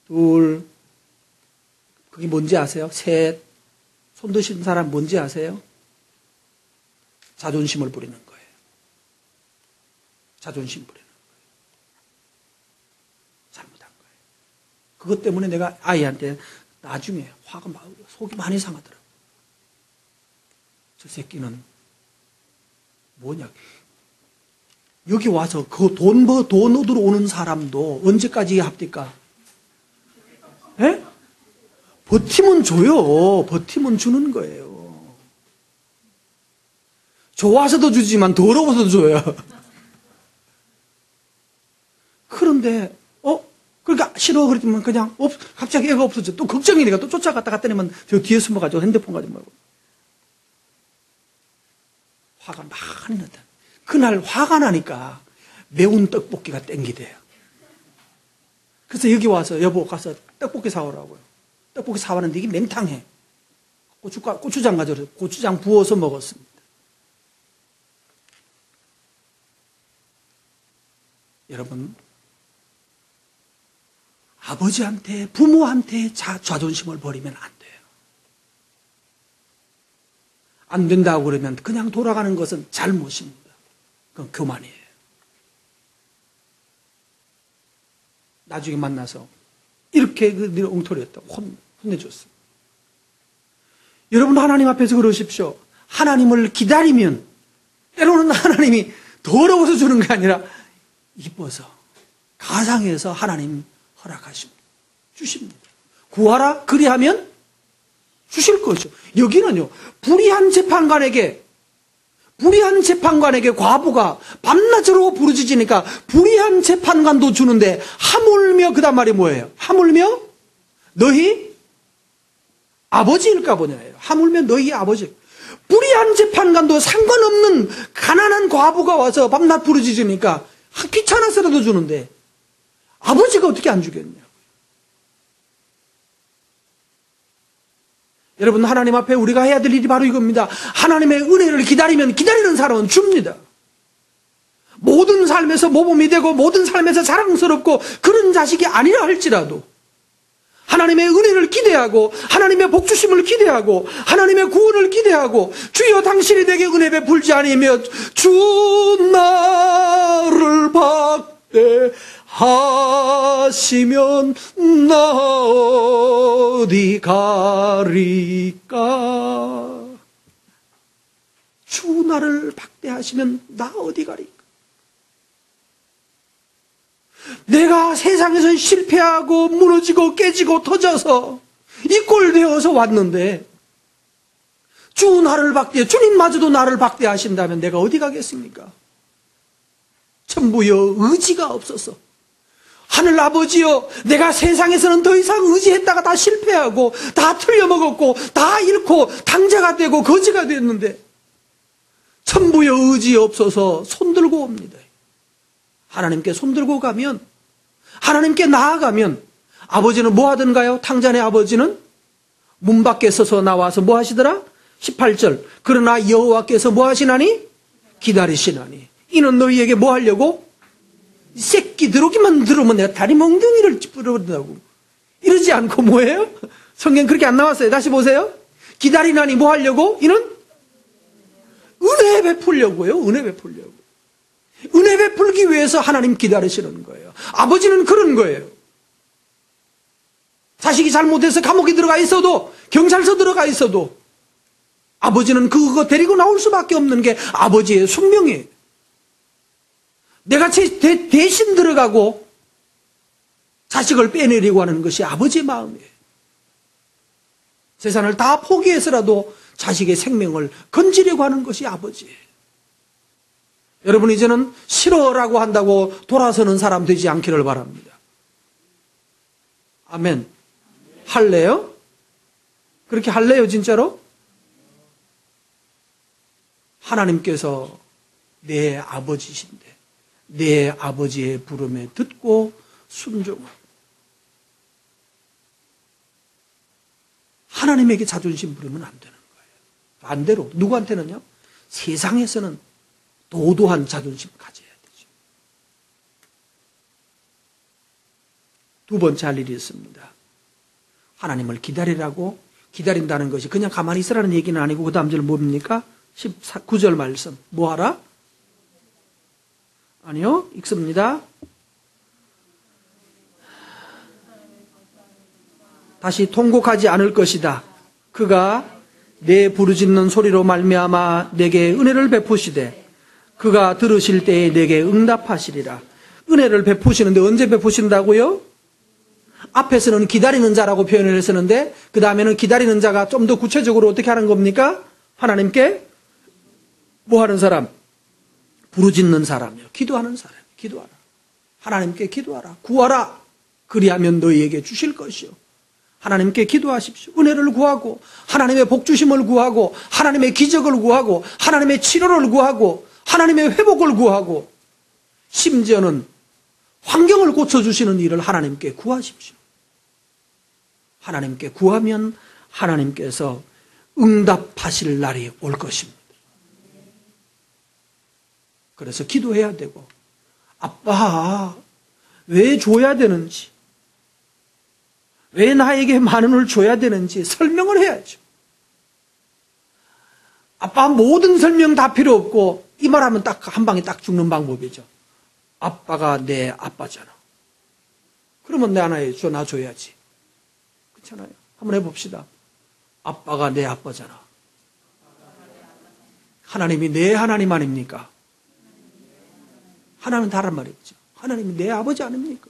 2, 그게 뭔지 아세요? 3. 손 드신 사람 뭔지 아세요? 자존심을 부리는 거예요. 자존심 부리는 거예요. 잘못한 거예요. 그것 때문에 내가 아이한테 나중에 화가 속이 많이 상하더라고요. 저 새끼는 뭐냐. 여기 와서 그 돈 얻으러 오는 사람도 언제까지 합니까? 예? 버티면 줘요. 버티면 주는 거예요. 좋아서도 주지만 더러워서도 줘요. 그런데 그러니까 싫어 그랬지만 그냥 갑자기 애가 없어져. 또 걱정이니까 또 쫓아갔다 갔더니만 저 뒤에 숨어가지고 핸드폰 가지고 말고. 화가 많이 났다. 그날 화가 나니까 매운 떡볶이가 땡기대요. 그래서 여기 와서 여보 가서 떡볶이 사오라고요. 떡볶이 사왔는데 이게 맹탕해. 고추장 가져서 고추장 부어서 먹었습니다. 여러분, 아버지한테, 부모한테 자존심을 버리면 안 돼요. 안 된다고 그러면 그냥 돌아가는 것은 잘못입니다. 그건 교만이에요. 나중에 만나서 이렇게 네 엉터리였다고 혼내줬어요. 여러분 하나님 앞에서 그러십시오. 하나님을 기다리면 때로는 하나님이 더러워서 주는 게 아니라 이뻐서 가상해서 하나님 허락하십니다. 주십니다. 구하라 그리하면 주실 거죠. 여기는요, 불의한 재판관에게 과부가 밤낮으로 부르짖으니까 불의한 재판관도 주는데 하물며 그다음 말이 뭐예요? 하물며 너희 아버지일까 보냐예요. 하물며 너희 아버지. 불의한 재판관도 상관없는 가난한 과부가 와서 밤낮 부르짖으니까 귀찮아서라도 주는데 아버지가 어떻게 안 주겠냐. 여러분 하나님 앞에 우리가 해야 될 일이 바로 이겁니다. 하나님의 은혜를 기다리면 기다리는 사람은 줍니다. 모든 삶에서 모범이 되고 모든 삶에서 자랑스럽고 그런 자식이 아니라 할지라도 하나님의 은혜를 기대하고 하나님의 복주심을 기대하고 하나님의 구원을 기대하고 주여 당신이 내게 은혜 베풀지 아니며 주 나를 박대하시면 나 어디 가리까. 주 나를 박대하시면 나 어디 가리까. 내가 세상에서 실패하고 무너지고 깨지고 터져서 이 꼴 되어서 왔는데 주 나를 주님마저도 나를 박대하신다면 내가 어디 가겠습니까? 천부여 의지가 없어서 하늘 아버지여 내가 세상에서는 더 이상 의지했다가 다 실패하고 다 틀려먹었고 다 잃고 당자가 되고 거지가 됐는데 천부여 의지 없어서 손들고 옵니다. 하나님께 손들고 가면 하나님께 나아가면 아버지는 뭐 하던가요? 탕자네 아버지는 문 밖에 서서 나와서 뭐 하시더라? 18절 그러나 여호와께서 뭐 하시나니? 기다리시나니 이는 너희에게 뭐 하려고? 이 새끼 들어오기만 들어오면 내가 다리 멍덩이를 찌푸려버린다고 이러지 않고 뭐예요? 성경 그렇게 안 나왔어요. 다시 보세요. 기다리나니 뭐 하려고? 이는 은혜 베풀려고요. 은혜 베풀려고. 은혜 베풀기 위해서 하나님 기다리시는 거예요. 아버지는 그런 거예요. 자식이 잘못해서 감옥에 들어가 있어도 경찰서 들어가 있어도 아버지는 그거 데리고 나올 수밖에 없는 게 아버지의 숙명이에요. 내가 대신 들어가고 자식을 빼내려고 하는 것이 아버지의 마음이에요. 세상을 다 포기해서라도 자식의 생명을 건지려고 하는 것이 아버지예요. 여러분 이제는 싫어라고 한다고 돌아서는 사람 되지 않기를 바랍니다. 아멘. 할래요? 그렇게 할래요 진짜로? 하나님께서 내 아버지신데 내 아버지의 부름에 듣고 순종하고 하나님에게 자존심 부리면 안 되는 거예요. 반대로 누구한테는요? 세상에서는 도도한 자존심을 가져야 되죠. 두 번째 할 일이 있습니다. 하나님을 기다리라고. 기다린다는 것이 그냥 가만히 있으라는 얘기는 아니고 그 다음 절 뭡니까? 19절 말씀. 뭐 하라? 아니요. 읽습니다. 다시 통곡하지 않을 것이다. 그가 내 부르짖는 소리로 말미암아 내게 은혜를 베푸시되 그가 들으실 때에 내게 응답하시리라. 은혜를 베푸시는데 언제 베푸신다고요? 앞에서는 기다리는 자라고 표현을 했었는데 그 다음에는 기다리는 자가 좀 더 구체적으로 어떻게 하는 겁니까? 하나님께 뭐 하는 사람? 부르짖는 사람이요. 기도하는 사람. 기도하라. 하나님께 기도하라. 구하라. 그리하면 너희에게 주실 것이요. 하나님께 기도하십시오. 은혜를 구하고 하나님의 복주심을 구하고 하나님의 기적을 구하고 하나님의 치료를 구하고 하나님의 회복을 구하고 심지어는 환경을 고쳐주시는 일을 하나님께 구하십시오. 하나님께 구하면 하나님께서 응답하실 날이 올 것입니다. 그래서 기도해야 되고 아빠 왜 줘야 되는지 왜 나에게 만 원을 줘야 되는지 설명을 해야죠. 아빠 모든 설명 다 필요 없고 이 말하면 딱 한 방에 딱 죽는 방법이죠. 아빠가 내 아빠잖아. 그러면 내 하나에 나 줘야지. 그렇잖아요. 한번 해봅시다. 아빠가 내 아빠잖아. 하나님이 내 하나님 아닙니까? 하나님은 다른 말이죠. 하나님이 내 아버지 아닙니까?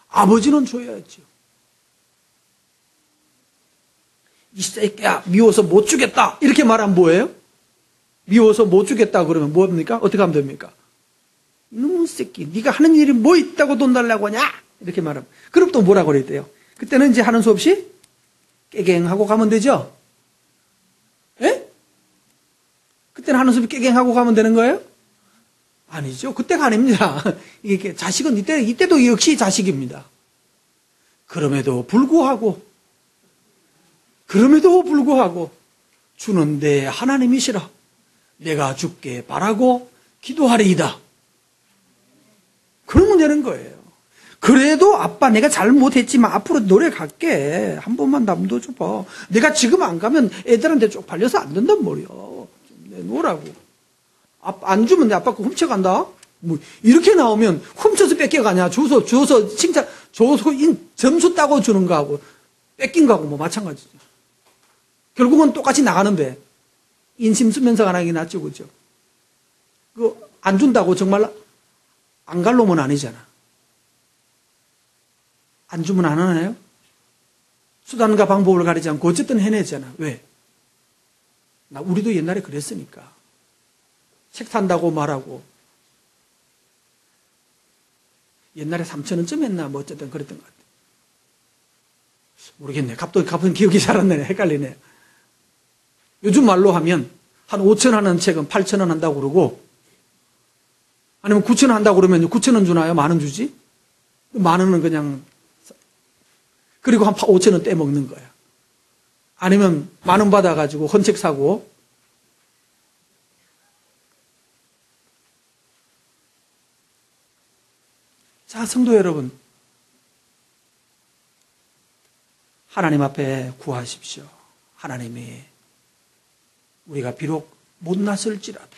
아버지는 줘야죠. 이 새끼야 미워서 못 주겠다 이렇게 말하면 뭐예요? 미워서 못 주겠다 그러면 뭡니까? 어떻게 하면 됩니까? 이놈의 새끼 네가 하는 일이 뭐 있다고 돈 달라고 하냐 이렇게 말하면 그럼 또 뭐라고 그랬대요? 그때는 이제 하는 수 없이 깨갱하고 가면 되죠? 예? 그때는 하는 수 없이 깨갱하고 가면 되는 거예요? 아니죠. 그때가 아닙니다. 이게 자식은 이때도 역시 자식입니다. 그럼에도 불구하고 주는데 하나님이시라 내가 주께 바라고 기도하리이다. 그러면 되는 거예요. 그래도 아빠 내가 잘못했지만 앞으로 노력할게. 한 번만 남겨줘봐. 내가 지금 안 가면 애들한테 쪽팔려서 안 된단 말이야. 좀 내놓으라고. 아빠 안 주면 내 아빠 거 훔쳐간다. 뭐 이렇게 나오면 훔쳐서 뺏겨가냐. 줘서 칭찬 줘서 점수 따고 주는 거하고 뺏긴 거하고 뭐 마찬가지죠. 결국은 똑같이 나가는데 인심 쓰면서 가는 게 낫죠, 그죠? 안 준다고 정말 안 갈 놈은 아니잖아. 안 주면 안 하나요? 수단과 방법을 가리지 않고 어쨌든 해내잖아. 왜? 우리도 옛날에 그랬으니까. 책 산다고 말하고 옛날에 3,000원쯤 했나 뭐 어쨌든 그랬던 것 같아. 모르겠네. 값은 기억이 잘 안 나네. 헷갈리네. 요즘 말로 하면 한 5,000원 하는 책은 8,000원 한다고 그러고 아니면 9,000원 한다고 그러면 9,000원 주나요? 10,000원 주지? 10,000원은 그냥 그리고 한 5,000원 떼먹는 거야. 아니면 10,000원 받아가지고 헌책 사고 자, 성도 여러분 하나님 앞에 구하십시오. 하나님이 우리가 비록 못났을지라도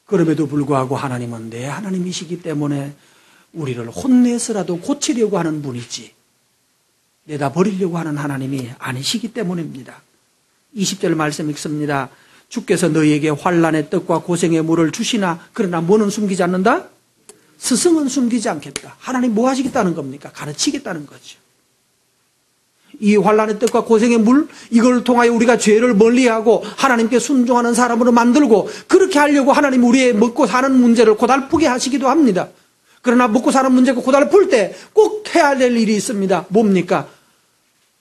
그럼에도 불구하고 하나님은 내 하나님이시기 때문에 우리를 혼내서라도 고치려고 하는 분이지 내다 버리려고 하는 하나님이 아니시기 때문입니다. 20절 말씀 읽습니다. 주께서 너희에게 환난의 떡과 고생의 물을 주시나 그러나 뭐는 숨기지 않는다? 스승은 숨기지 않겠다. 하나님 뭐 하시겠다는 겁니까? 가르치겠다는 거죠. 이 환난의 떡과 고생의 물 이걸 통하여 우리가 죄를 멀리하고 하나님께 순종하는 사람으로 만들고 그렇게 하려고 하나님 우리의 먹고 사는 문제를 고달프게 하시기도 합니다. 그러나 먹고 사는 문제가 고달플 때 꼭 해야 될 일이 있습니다. 뭡니까?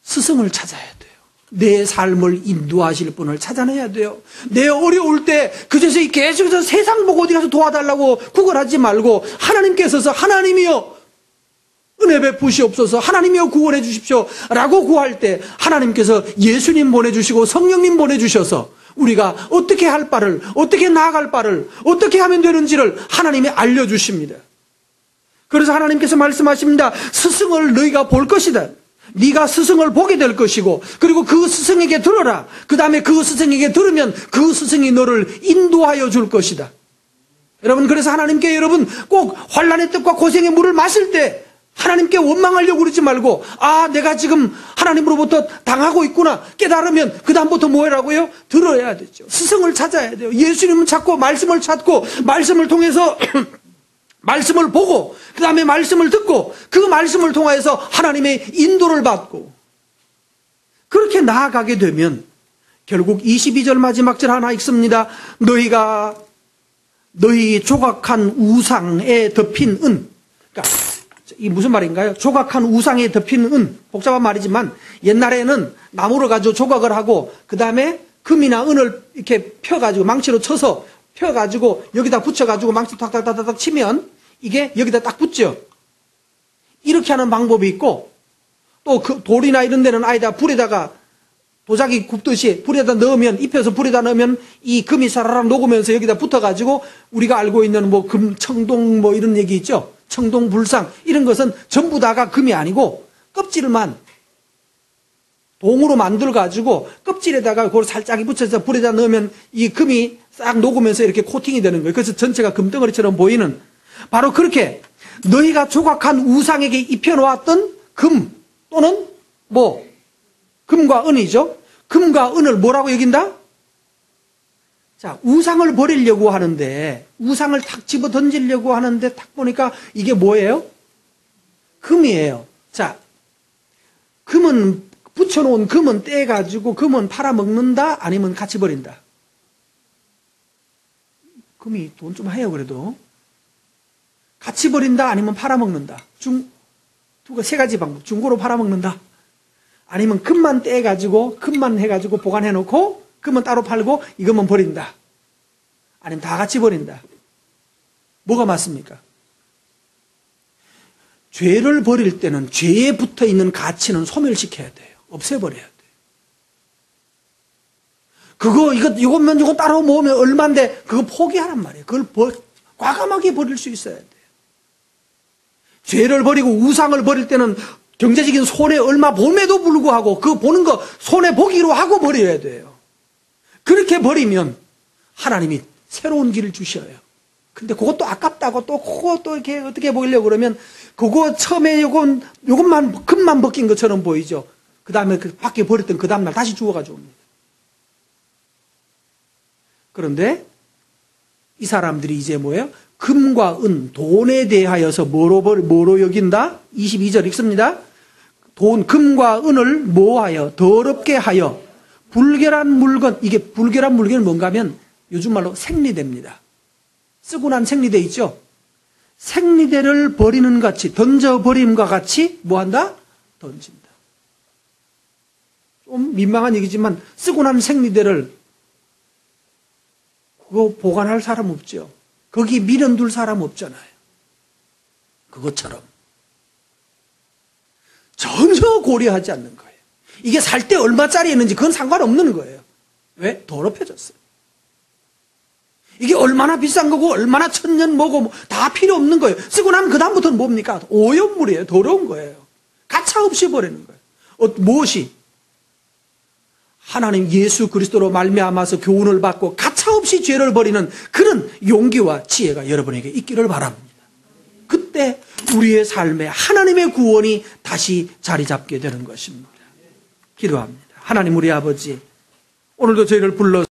스승을 찾아야 돼요. 내 삶을 인도하실 분을 찾아내야 돼요. 내 어려울 때 그제서 계속해서 세상 보고 어디 가서 도와달라고 구걸하지 말고 하나님께서 하나님이여 은혜 베푸시옵소서, 하나님이여 구원해 주십시오 라고 구할 때 하나님께서 예수님 보내주시고 성령님 보내주셔서 우리가 어떻게 할 바를, 어떻게 나아갈 바를, 어떻게 하면 되는지를 하나님이 알려주십니다. 그래서 하나님께서 말씀하십니다. 스승을 너희가 볼 것이다. 네가 스승을 보게 될 것이고, 그리고 그 스승에게 들어라. 그 다음에 그 스승에게 들으면 그 스승이 너를 인도하여 줄 것이다. 여러분, 그래서 하나님께 여러분 꼭 환난의 뜻과 고생의 물을 마실 때 하나님께 원망하려고 그러지 말고, 아, 내가 지금 하나님으로부터 당하고 있구나 깨달으면 그 다음부터 뭐 하라고요? 들어야 되죠. 스승을 찾아야 돼요. 예수님을 찾고 말씀을 찾고 말씀을 통해서 말씀을 보고 그 다음에 말씀을 듣고 그 말씀을 통해서 하나님의 인도를 받고 그렇게 나아가게 되면 결국 22절 마지막 절 하나 읽습니다. 너희가 너희 조각한 우상에 덮인 은, 그러니까 이 무슨 말인가요? 조각한 우상에 덮인 은, 복잡한 말이지만 옛날에는 나무를 가지고 조각을 하고 그 다음에 금이나 은을 이렇게 펴가지고 망치로 쳐서 펴가지고 여기다 붙여가지고 망치 탁탁탁탁 치면 이게 여기다 딱 붙죠. 이렇게 하는 방법이 있고, 또 그 돌이나 이런 데는 아예다 불에다가 도자기 굽듯이 불에다 넣으면, 입혀서 불에다 넣으면 이 금이 사라락 녹으면서 여기다 붙어가지고 우리가 알고 있는 뭐 금, 청동 뭐 이런 얘기 있죠. 청동, 불상 이런 것은 전부 다가 금이 아니고 껍질만 동으로 만들어가지고 껍질에다가 그걸 살짝 붙여서 불에다 넣으면 이 금이 싹 녹으면서 이렇게 코팅이 되는 거예요. 그래서 전체가 금덩어리처럼 보이는, 바로 그렇게 너희가 조각한 우상에게 입혀놓았던 금 또는 뭐 금과 은이죠. 금과 은을 뭐라고 여긴다? 자, 우상을 버리려고 하는데, 우상을 탁 집어 던지려고 하는데 탁 보니까 이게 뭐예요? 금이에요. 자, 금은 붙여놓은 금은 떼가지고 금은 팔아먹는다? 아니면 같이 버린다? 금이 돈 좀 해요. 그래도 같이 버린다? 아니면 팔아먹는다? 세 가지 방법. 중고로 팔아먹는다? 아니면 금만 떼가지고 금만 해가지고 보관해놓고 금은 따로 팔고 이것만 버린다? 아니면 다 같이 버린다? 뭐가 맞습니까? 죄를 버릴 때는 죄에 붙어있는 가치는 소멸시켜야 돼요. 없애버려야 돼요. 이것만 따로 모으면 얼만데 그거 포기하란 말이에요. 그걸 과감하게 버릴 수 있어야 돼요. 죄를 버리고 우상을 버릴 때는 경제적인 손해 얼마 봄에도 불구하고 그 보는 거 손해 보기로 하고 버려야 돼요. 그렇게 버리면 하나님이 새로운 길을 주셔요. 근데 그것도 아깝다고 또 그것도 이렇게 어떻게 보이려고 그러면 그거 처음에 요것만 금만 벗긴 것처럼 보이죠. 그 다음에 그 밖에 버렸던 그 다음날 다시 주워가지고 옵니다. 그런데 이 사람들이 이제 뭐예요? 금과 은, 돈에 대하여서 뭐로 여긴다? 22절 읽습니다. 금과 은을 뭐하여? 더럽게 하여 불결한 물건, 이게 불결한 물건은 뭔가 하면 요즘 말로 생리대입니다. 쓰고 난 생리대 있죠? 생리대를 버리는 같이, 던져버림과 같이 뭐한다? 던진다. 좀 민망한 얘기지만 쓰고 난 생리대를 그거 보관할 사람 없죠. 거기 미련 둘 사람 없잖아요. 그것처럼 전혀 고려하지 않는 거예요. 이게 살 때 얼마짜리였는지 그건 상관없는 거예요. 왜? 더럽혀졌어요. 이게 얼마나 비싼 거고 얼마나 천년 뭐고 다 필요 없는 거예요. 쓰고 나면 그 다음부터는 뭡니까? 오염물이에요. 더러운 거예요. 가차없이 버리는 거예요. 무엇이? 하나님 예수 그리스도로 말미암아서 교훈을 받고 가차없이 죄를 버리는 그런 용기와 지혜가 여러분에게 있기를 바랍니다. 그때 우리의 삶에 하나님의 구원이 다시 자리 잡게 되는 것입니다. 기도합니다. 하나님 우리 아버지, 오늘도 저희를 불러